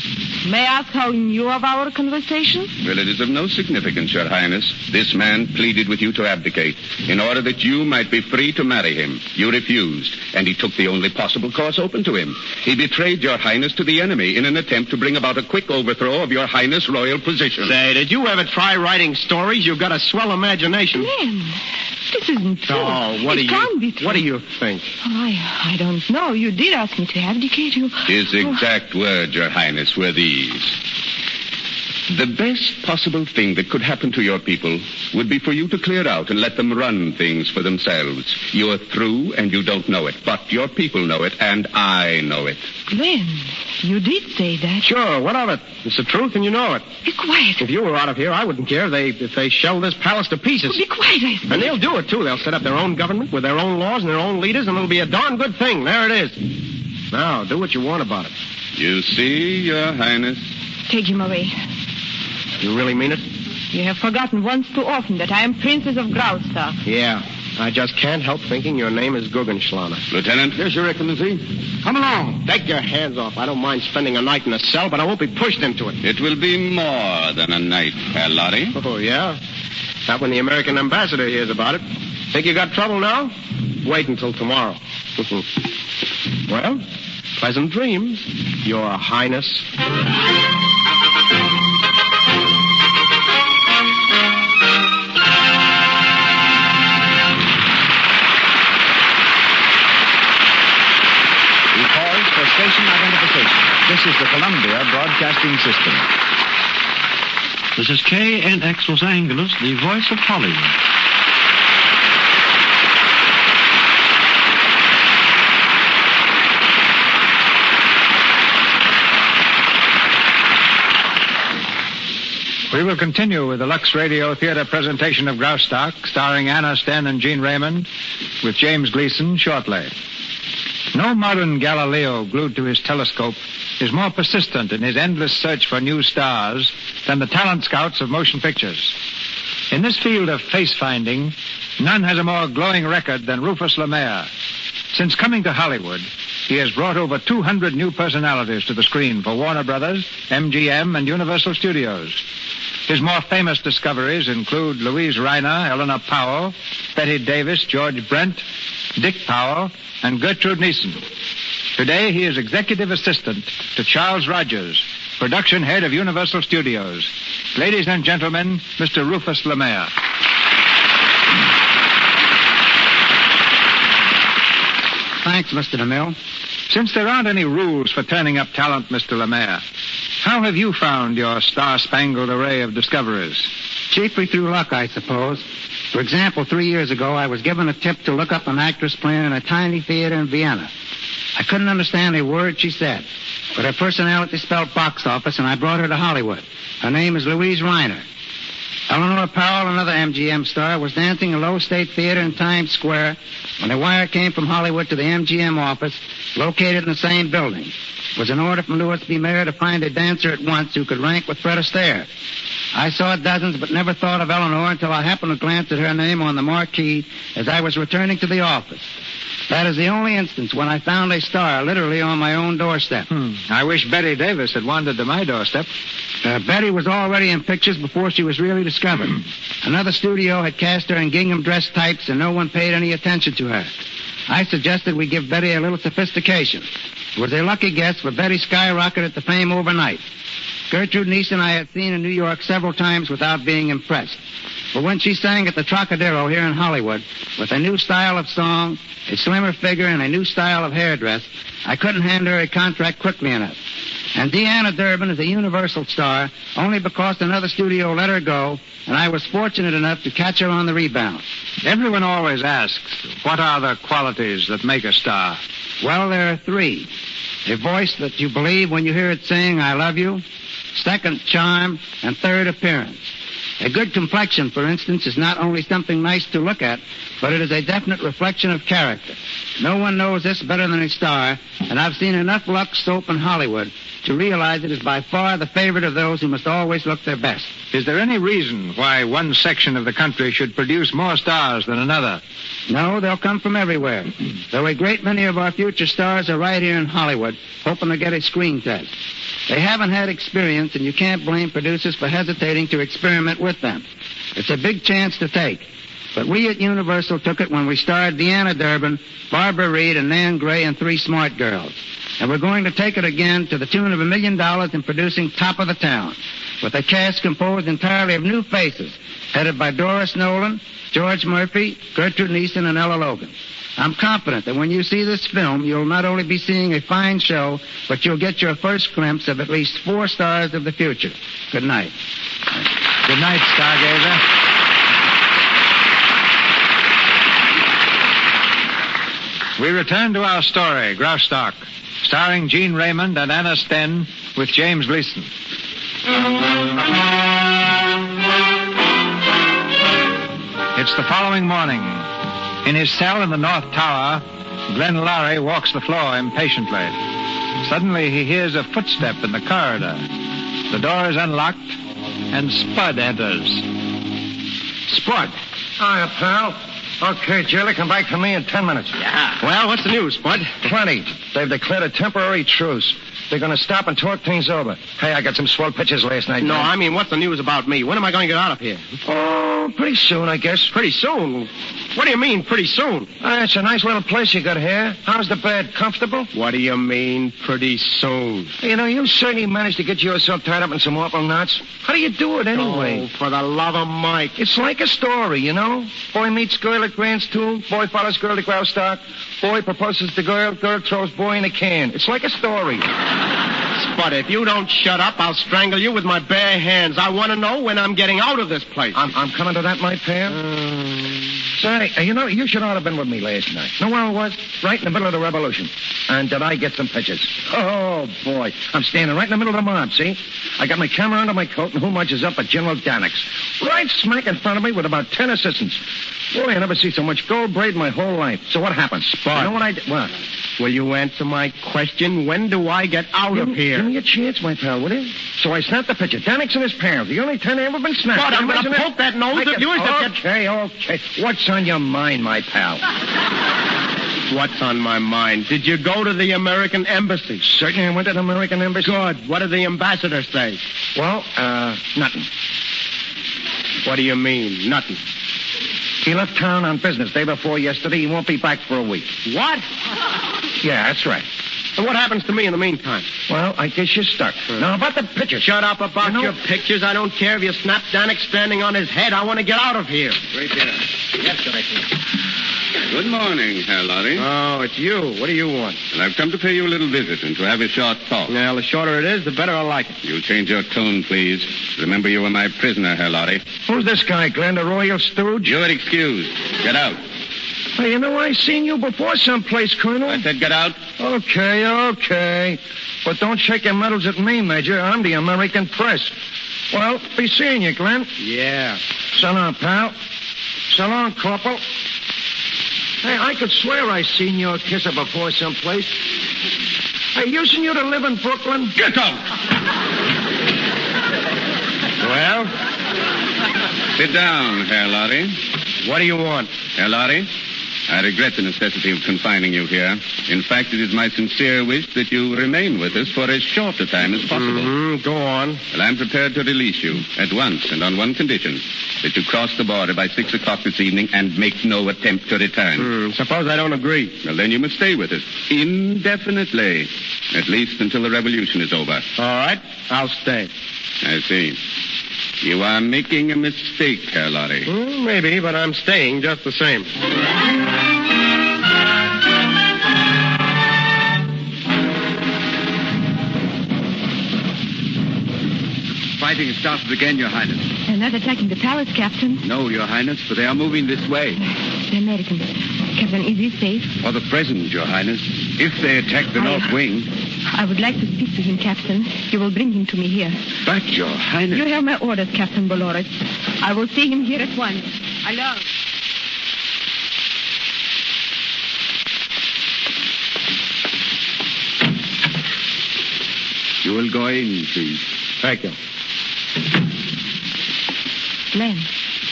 may I ask how you knew of our conversation? Well, it is of no significance, Your Highness. This man pleaded with you to abdicate in order that you might be free to marry him. You refused, and he took the only possible course open to him. He betrayed Your Highness to the enemy in an attempt to bring about a quick overthrow of Your Highness' royal position. Say, did you ever try writing stories? You've got a swell imagination. Glenn, this isn't true. Oh, It can't be true. What do you think? Oh, I don't know. You did ask me to abdicate. His exact words, Your Highness, were these. The best possible thing that could happen to your people would be for you to clear out and let them run things for themselves. You're through and you don't know it, but your people know it and I know it. Glenn, you did say that. Sure, what of it? It's the truth and you know it. Be quiet. If you were out of here, I wouldn't care if they shelled this palace to pieces. Be quiet, I said. And they'll do it, too. They'll set up their own government with their own laws and their own leaders, and it'll be a darn good thing. There it is. Now, do what you want about it. You see, Your Highness. Take him away. You really mean it? You have forgotten once too often that I am Princess of Graustark. Yeah. I just can't help thinking your name is Guggenschlaner. Lieutenant? Yes, Your Excellency. Come along. Take your hands off. I don't mind spending a night in a cell, but I won't be pushed into it. It will be more than a night, Herr Lorry. Oh, yeah? Not when the American ambassador hears about it. Think you got trouble now? Wait until tomorrow. Well, pleasant dreams, Your Highness. For station identification. This is the Columbia Broadcasting System. This is KNX Los Angeles, the voice of Hollywood. We will continue with the Lux Radio Theater presentation of Graustark, starring Anna Sten and Gene Raymond, with James Gleason shortly. No modern Galileo glued to his telescope is more persistent in his endless search for new stars than the talent scouts of motion pictures. In this field of face-finding, none has a more glowing record than Rufus Lemaire. Since coming to Hollywood, he has brought over 200 new personalities to the screen for Warner Brothers, MGM, and Universal Studios. His more famous discoveries include Louise Reiner, Eleanor Powell, Betty Davis, George Brent, Dick Powell, and Gertrude Nielsen. Today, he is executive assistant to Charles Rogers, production head of Universal Studios. Ladies and gentlemen, Mr. Rufus Lemaire. Thanks, Mr. DeMille. Since there aren't any rules for turning up talent, Mr. Lemaire, how have you found your star-spangled array of discoveries? Chiefly through luck, I suppose. For example, 3 years ago, I was given a tip to look up an actress playing in a tiny theater in Vienna. I couldn't understand a word she said, but her personality spelled box office, and I brought her to Hollywood. Her name is Louise Reiner. Eleanor Powell, another MGM star, was dancing in Low State Theater in Times Square when a wire came from Hollywood to the MGM office, located in the same building. It was an order from Louis B. Mayer to find a dancer at once who could rank with Fred Astaire. I saw dozens, but never thought of Eleanor until I happened to glance at her name on the marquee as I was returning to the office. That is the only instance when I found a star literally on my own doorstep. I wish Betty Davis had wandered to my doorstep. Betty was already in pictures before she was really discovered. Another studio had cast her in gingham dress types, and no one paid any attention to her. I suggested we give Betty a little sophistication. It was a lucky guess, for Betty skyrocketed to fame overnight. Gertrude Nielsen I had seen in New York several times without being impressed. But when she sang at the Trocadero here in Hollywood with a new style of song, a slimmer figure, and a new style of hairdress, I couldn't hand her a contract quickly enough. And Deanna Durbin is a universal star only because another studio let her go, and I was fortunate enough to catch her on the rebound. Everyone always asks, what are the qualities that make a star? Well, there are three. A voice that you believe when you hear it saying, I love you. Second, charm. And third, appearance. A good complexion, for instance, is not only something nice to look at, but it is a definite reflection of character. No one knows this better than a star, and I've seen enough Lux soap in Hollywood to realize it is by far the favorite of those who must always look their best. Is there any reason why one section of the country should produce more stars than another? No, they'll come from everywhere. Though a great many of our future stars are right here in Hollywood, hoping to get a screen test. They haven't had experience, and you can't blame producers for hesitating to experiment with them. It's a big chance to take. But we at Universal took it when we starred Deanna Durbin, Barbara Reed, and Nan Gray and Three Smart Girls. And we're going to take it again to the tune of $1 million in producing Top of the Town, with a cast composed entirely of new faces, headed by Doris Nolan, George Murphy, Gertrude Neeson, and Ella Logan. I'm confident that when you see this film, you'll not only be seeing a fine show, but you'll get your first glimpse of at least 4 stars of the future. Good night. Good night, Stargazer. We return to our story, Graustark, starring Gene Raymond and Anna Sten with James Gleason. It's the following morning. In his cell in the North Tower, Glenn Lowry walks the floor impatiently. Suddenly he hears a footstep in the corridor. The door is unlocked, and Spud enters. Spud. Hiya, pal. Okay, Jailer, come back to me in 10 minutes. Yeah. Well, what's the news, Spud? Plenty. They've declared a temporary truce. They're going to stop and talk things over. Hey, I got some swell pictures last night. No, man. I mean, what's the news about me? When am I going to get out of here? Oh, pretty soon, I guess. Pretty soon? What do you mean, pretty soon? It's a nice little place you got here. How's the bed? Comfortable? What do you mean, pretty soon? You know, you certainly managed to get yourself tied up in some awful knots. How do you do it anyway? Oh, for the love of Mike. It's like a story, you know? Boy meets girl at Grant's Tomb. Boy follows girl to Graustark. Boy proposes to girl. Girl throws boy in a can. It's like a story. Spud, if you don't shut up, I'll strangle you with my bare hands. I want to know when I'm getting out of this place. I'm coming to that, my pal. Say, you know, you should ought to have been with me last night. Know where I was? Right in the middle of the revolution. And did I get some pictures? Oh, boy. I'm standing right in the middle of the mob, see? I got my camera under my coat, and who marches up but General Danix? Right smack in front of me with about 10 assistants. Boy, I never see so much gold braid in my whole life. So what happened? Spud. You know what I did? What? Will you answer my question? When do I get out of here? Give me a chance, my pal, will you? So I snapped the picture. Danix and his pals. The only 10 ever been snapped. Spud, I'm going to poke that nose of yours. Okay. What's on your mind, my pal? What's on my mind? Did you go to the American Embassy? Certainly I went to the American Embassy. Good. What did the ambassador say? Well, nothing. What do you mean, nothing? He left town on business day before yesterday. He won't be back for a week. What? Yeah, that's right. And what happens to me in the meantime? Well, I guess you're stuck. Now, about the pictures. Shut up about your pictures. I don't care if you snap Danix standing on his head. I want to get out of here. Right there. Yes, Director. Good morning, Herr Lowry. Oh, it's you. What do you want? Well, I've come to pay you a little visit and to have a short talk. Well, the shorter it is, the better I like it. You change your tone, please. Remember you were my prisoner, Herr Lowry. Who's this guy, Glenn, the royal stooge? You're excused. Get out. Hey, you know, I seen you before someplace, Colonel. I said get out. Okay. But don't shake your medals at me, Major. I'm the American press. Well, be seeing you, Glenn. Yeah. So long, pal. So long, Corporal. Hey, I could swear I seen your kisser before someplace. Hey, using you to live in Brooklyn? Get out! Well? Sit down, Herr Lowry. What do you want? Herr Lowry, I regret the necessity of confining you here. In fact, it is my sincere wish that you remain with us for as short a time as possible. Mm-hmm. Go on. Well, I'm prepared to release you at once and on one condition, that you cross the border by 6 o'clock this evening and make no attempt to return. Suppose I don't agree. Well, then you must stay with us indefinitely, at least until the revolution is over. All right. I'll stay. I see. You are making a mistake, Herr Lorry. Maybe, but I'm staying just the same. Fighting has started again, Your Highness. They're not attacking the palace, Captain. No, Your Highness, but they are moving this way. The Americans. Captain, is he safe? For the present, Your Highness. If they attack the north wing... I would like to speak to him, Captain. You will bring him to me here. But, Your Highness... You have my orders, Captain Dolores. I will see him here at once. Alone. You will go in, please. Thank you. Glenn.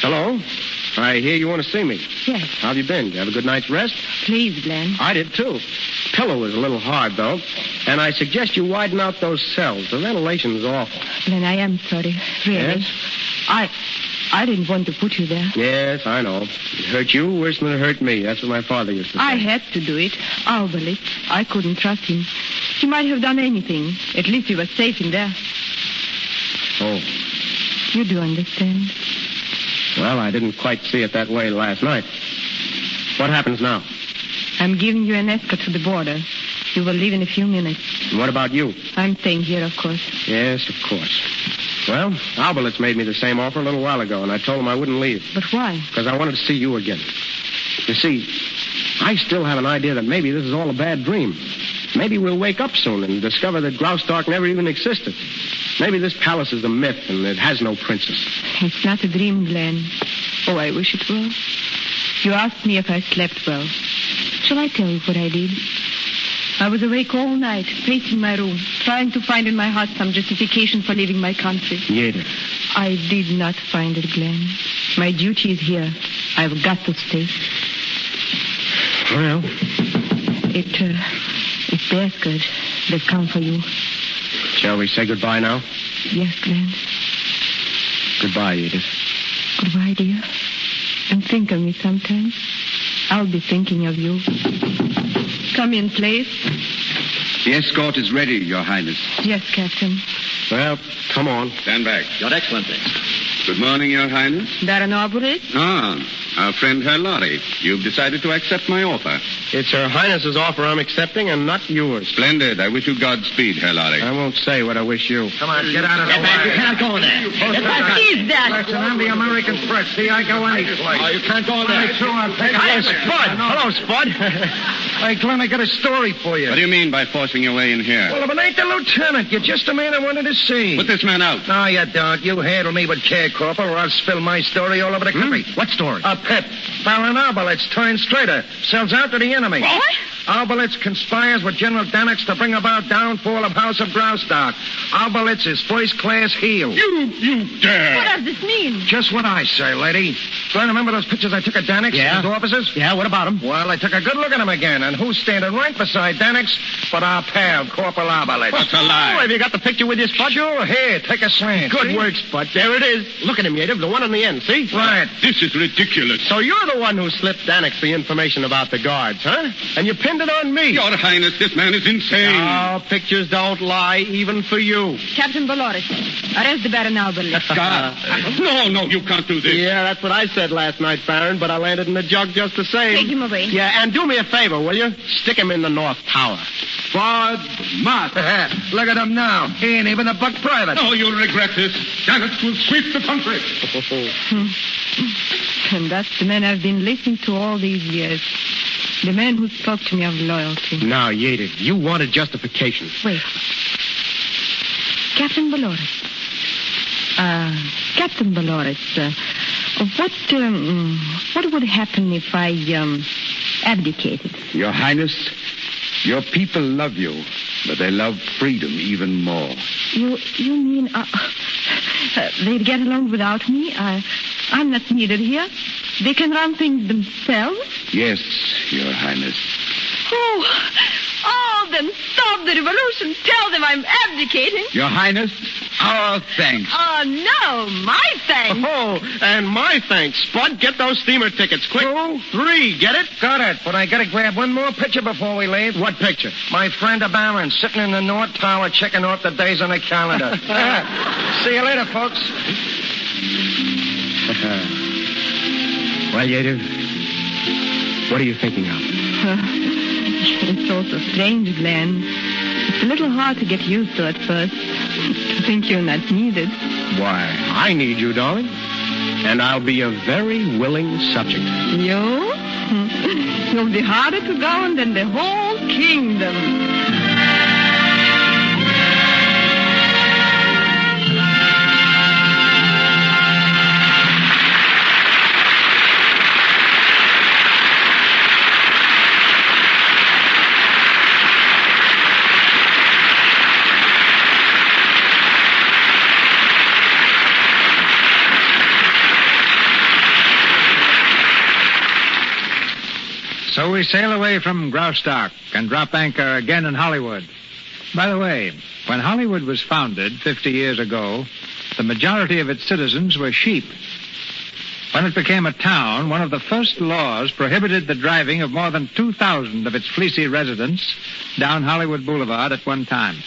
Hello. I hear you want to see me. Yes. How have you been? Did you have a good night's rest? Please, Glenn. I did, too. Pillow was a little hard, though. And I suggest you widen out those cells. The ventilation's awful. Glenn, I am sorry. Really. Yes? I didn't want to put you there. Yes, I know. It hurt you worse than it hurt me. That's what my father used to say. I had to do it. Albert, I couldn't trust him. He might have done anything. At least he was safe in there. Oh. You do understand. Well, I didn't quite see it that way last night. What happens now? I'm giving you an escort to the border. You will leave in a few minutes. And what about you? I'm staying here, of course. Yes, of course. Well, Albert's made me the same offer a little while ago, and I told him I wouldn't leave. But why? Because I wanted to see you again. You see, I still have an idea that maybe this is all a bad dream. Maybe we'll wake up soon and discover that Graustark never even existed. Maybe this palace is a myth and it has no princess. It's not a dream, Glenn. Oh, I wish it were. You asked me if I slept well. Shall I tell you what I did? I was awake all night, pacing my room, trying to find in my heart some justification for leaving my country. Yes. I did not find it, Glenn. My duty is here. I've got to stay. Well? It's the escort. They've come for you. Shall we say goodbye now? Yes, Glenn. Goodbye, Edith. Goodbye, dear. And think of me sometimes. I'll be thinking of you. Come in, please. The escort is ready, Your Highness. Yes, Captain. Well, come on. Stand back. Your Excellency. Good morning, Your Highness. Baron Alvarez? Our friend Herr Lorry. You've decided to accept my offer. It's Her Highness's offer I'm accepting and not yours. Splendid. I wish you Godspeed, Herr Lorry. I won't say what I wish you. Come on, get out of the way. You can't go in there. What is that? Listen, I'm the American press. See, I go any place. Oh, you can't go in there. Hello, Spud. Hello, Spud. Hey, Glenn, I got a story for you. What do you mean by forcing your way in here? Well, if it ain't the lieutenant, you're just the man I wanted to see. Put this man out. No, you don't. You handle me with care, Corporal, or I'll spill my story all over the country. What story? A pet. Baron Arbalitz turned straighter. Sells out to the enemy. What? Arbalitz conspires with General Danix to bring about downfall of House of Graustark. Arbalitz is first-class heel. You dare! What does this mean? Just what I say, lady. Glenn, remember those pictures I took of Danix? Yeah. His officers? Yeah, what about him? Well, I took a good look at him again, and who's standing right beside Danix but our pal, Corporal Arbalitz? What's a lie? Oh, have you got the picture with you, Spud? Sure, here, take a slant. Good see? work, Spud. There it is. Look at him, Yative, the one on the end, see? Right. This is ridiculous. So you're the one who slipped Danix the information about the guards, huh? And you pinned it on me. Your Highness, this man is insane. Oh, pictures don't lie, even for you. Captain Dolores, arrest the Baron Alvarez. No, you can't do this. Yeah, that's what I said last night, Baron, but I landed in the jug just the same. Take him away. Yeah, and do me a favor, will you? Stick him in the North Tower. Bud Mott. Look at him now. He ain't even a buck private. Oh, you'll regret this. Janet will sweep the country. And that's the man I've been listening to all these years. The man who spoke to me of loyalty. Now, Yated, you wanted justification. Wait. Captain Dolores. Captain Dolores, what would happen if I abdicated? Your Highness, your people love you, but they love freedom even more. You mean they'd get along without me? I'm not needed here. They can run things themselves? Yes, Your Highness. Oh, then stop the revolution. Tell them I'm abdicating. Your Highness, our thanks. Oh, no, my thanks. Oh, and my thanks. Spud, get those steamer tickets, quick. 2, 3, get it? Got it, but I gotta grab one more picture before we leave. What picture? My friend the Baron sitting in the North Tower checking off the days on the calendar. See you later, folks. Well, Yater, what are you thinking of? It's all so strange, Glenn. It's a little hard to get used to at first. To think you're not needed. Why, I need you, darling. And I'll be a very willing subject. You? You'll be harder to govern than the whole kingdom. So we sail away from Graustark and drop anchor again in Hollywood. By the way, when Hollywood was founded 50 years ago, the majority of its citizens were sheep. When it became a town, one of the first laws prohibited the driving of more than 2,000 of its fleecy residents down Hollywood Boulevard at one time.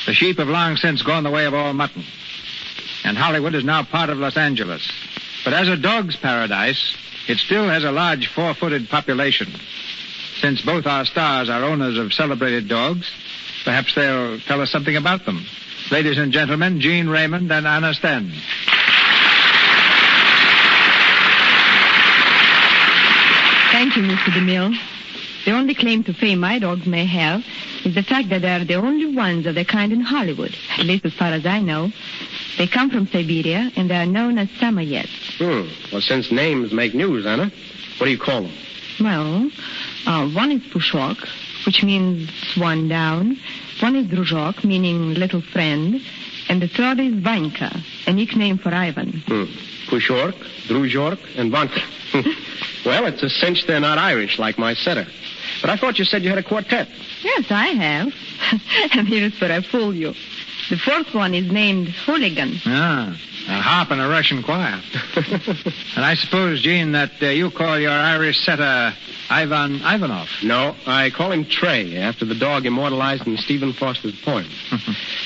The sheep have long since gone the way of all mutton, and Hollywood is now part of Los Angeles. But as a dog's paradise, it still has a large four-footed population. Since both our stars are owners of celebrated dogs, perhaps they'll tell us something about them. Ladies and gentlemen, Gene Raymond and Anna Sten. Thank you, Mr. DeMille. The only claim to fame my dogs may have is the fact that they're the only ones of their kind in Hollywood, at least as far as I know. They come from Siberia, and they are known as Samoyeds. Well, since names make news, Anna, what do you call them? Well, one is Pushok, which means swan down. One is Druzhok, meaning little friend. And the third is Vanka, a nickname for Ivan. Pushok, Druzhok, and Vanka. Well, it's a cinch they're not Irish like my setter. But I thought you said you had a quartet. Yes, I have. And here's where I fool you. The fourth one is named Hooligan. Ah, a harp and a Russian choir. And I suppose, Gene, that you call your Irish setter Ivan Ivanov. No, I call him Trey, after the dog immortalized in Stephen Foster's poem.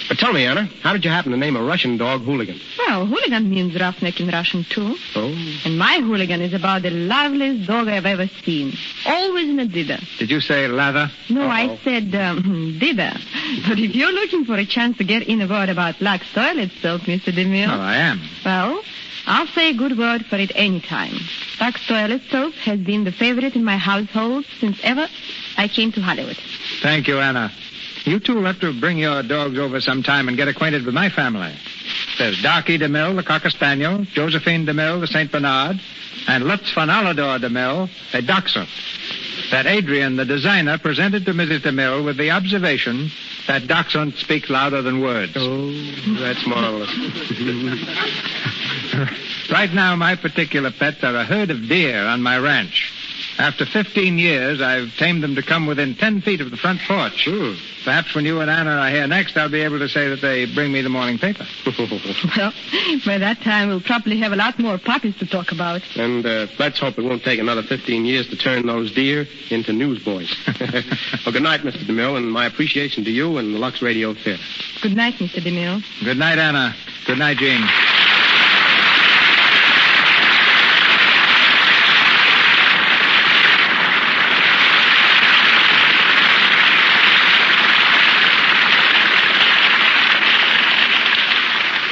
But tell me, Anna, how did you happen to name a Russian dog Hooligan? Well, hooligan means roughneck in Russian, too. Oh. And my hooligan is about the liveliest dog I've ever seen. Always in a dither. Did you say lather? No, I said dither. But if you're looking for a chance to get in a word about Lux toilet soap, Mr. DeMille... Oh, I am. Well, I'll say a good word for it any time. Lux toilet soap has been the favorite in my household since ever I came to Hollywood. Thank you, Anna. You two will have to bring your dogs over sometime and get acquainted with my family. There's Darky DeMille, the Cocker Spaniel, Josephine DeMille, the St. Bernard, and Lutz von Allador DeMille, a Dachshund. That Adrian, the designer, presented to Mrs. DeMille with the observation that Dachshund speaks louder than words. Oh, that's marvelous. Right now, my particular pets are a herd of deer on my ranch. After 15 years, I've tamed them to come within 10 feet of the front porch. Perhaps when you and Anna are here next, I'll be able to say that they bring me the morning paper. Well, by that time, we'll probably have a lot more puppies to talk about. And let's hope it won't take another 15 years to turn those deer into newsboys. Well, good night, Mr. DeMille, and my appreciation to you and the Lux Radio Theater. Good night, Mr. DeMille. Good night, Anna. Good night, Gene.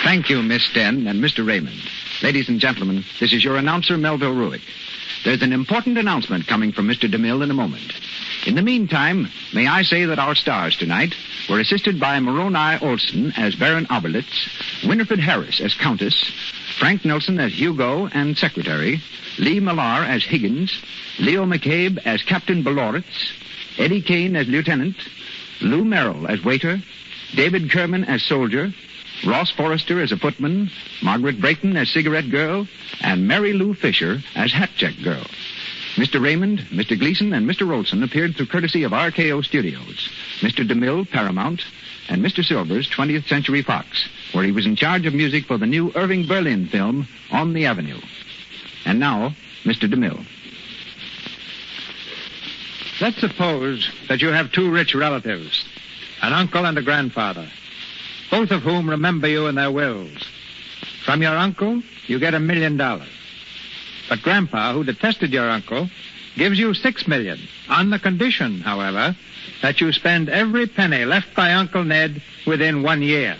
Thank you, Miss Sten and Mr. Raymond. Ladies and gentlemen, this is your announcer, Melville Ruick. There's an important announcement coming from Mr. DeMille in a moment. In the meantime, may I say that our stars tonight were assisted by Moroni Olson as Baron Oberlitz, Winifred Harris as Countess, Frank Nelson as Hugo and Secretary, Lee Millar as Higgins, Leo McCabe as Captain Beloritz, Eddie Kane as Lieutenant, Lou Merrill as Waiter, David Kerman as Soldier, Ross Forrester as a footman, Margaret Brayton as cigarette girl, and Mary Lou Fisher as hat check girl. Mr. Raymond, Mr. Gleason, and Mr. Olson appeared through courtesy of RKO Studios, Mr. DeMille, Paramount, and Mr. Silvers, 20th Century Fox, where he was in charge of music for the new Irving Berlin film, On the Avenue. And now, Mr. DeMille. Let's suppose that you have two rich relatives, an uncle and a grandfather, both of whom remember you in their wills. From your uncle, you get $1 million. But Grandpa, who detested your uncle, gives you $6 million, on the condition, however, that you spend every penny left by Uncle Ned within 1 year.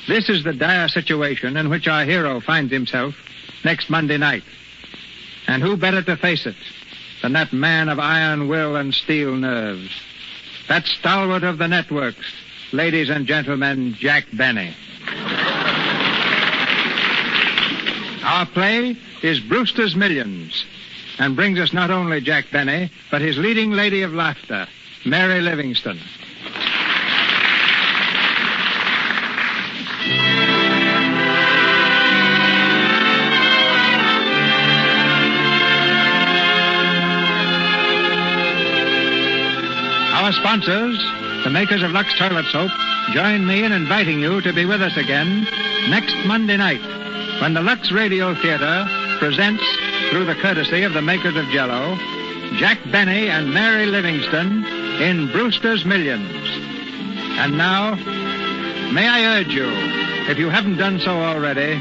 This is the dire situation in which our hero finds himself next Monday night. And who better to face it than that man of iron will and steel nerves, that stalwart of the networks, ladies and gentlemen, Jack Benny. Our play is Brewster's Millions, and brings us not only Jack Benny, but his leading lady of laughter, Mary Livingston. Our sponsors, the makers of Lux Toilet Soap, join me in inviting you to be with us again next Monday night when the Lux Radio Theater presents, through the courtesy of the makers of Jell-O, Jack Benny and Mary Livingston in Brewster's Millions. And now, may I urge you, if you haven't done so already,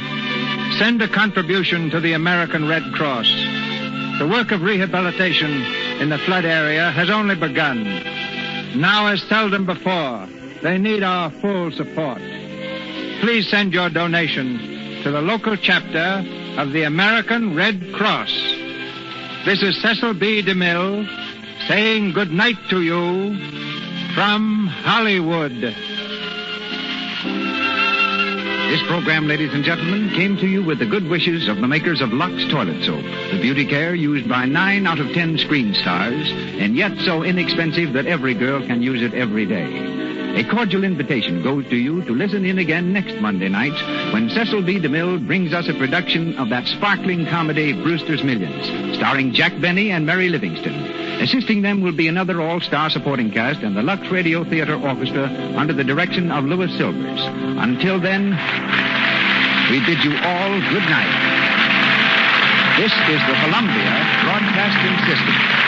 send a contribution to the American Red Cross. The work of rehabilitation in the flood area has only begun. Now, as seldom before, they need our full support. Please send your donation to the local chapter of the American Red Cross. This is Cecil B. DeMille saying good night to you from Hollywood. This program, ladies and gentlemen, came to you with the good wishes of the makers of Lux Toilet Soap, the beauty care used by 9 out of 10 screen stars, and yet so inexpensive that every girl can use it every day. A cordial invitation goes to you to listen in again next Monday night when Cecil B. DeMille brings us a production of that sparkling comedy, Brewster's Millions, starring Jack Benny and Mary Livingston. Assisting them will be another all-star supporting cast and the Lux Radio Theater Orchestra under the direction of Louis Silvers. Until then, we bid you all good night. This is the Columbia Broadcasting System.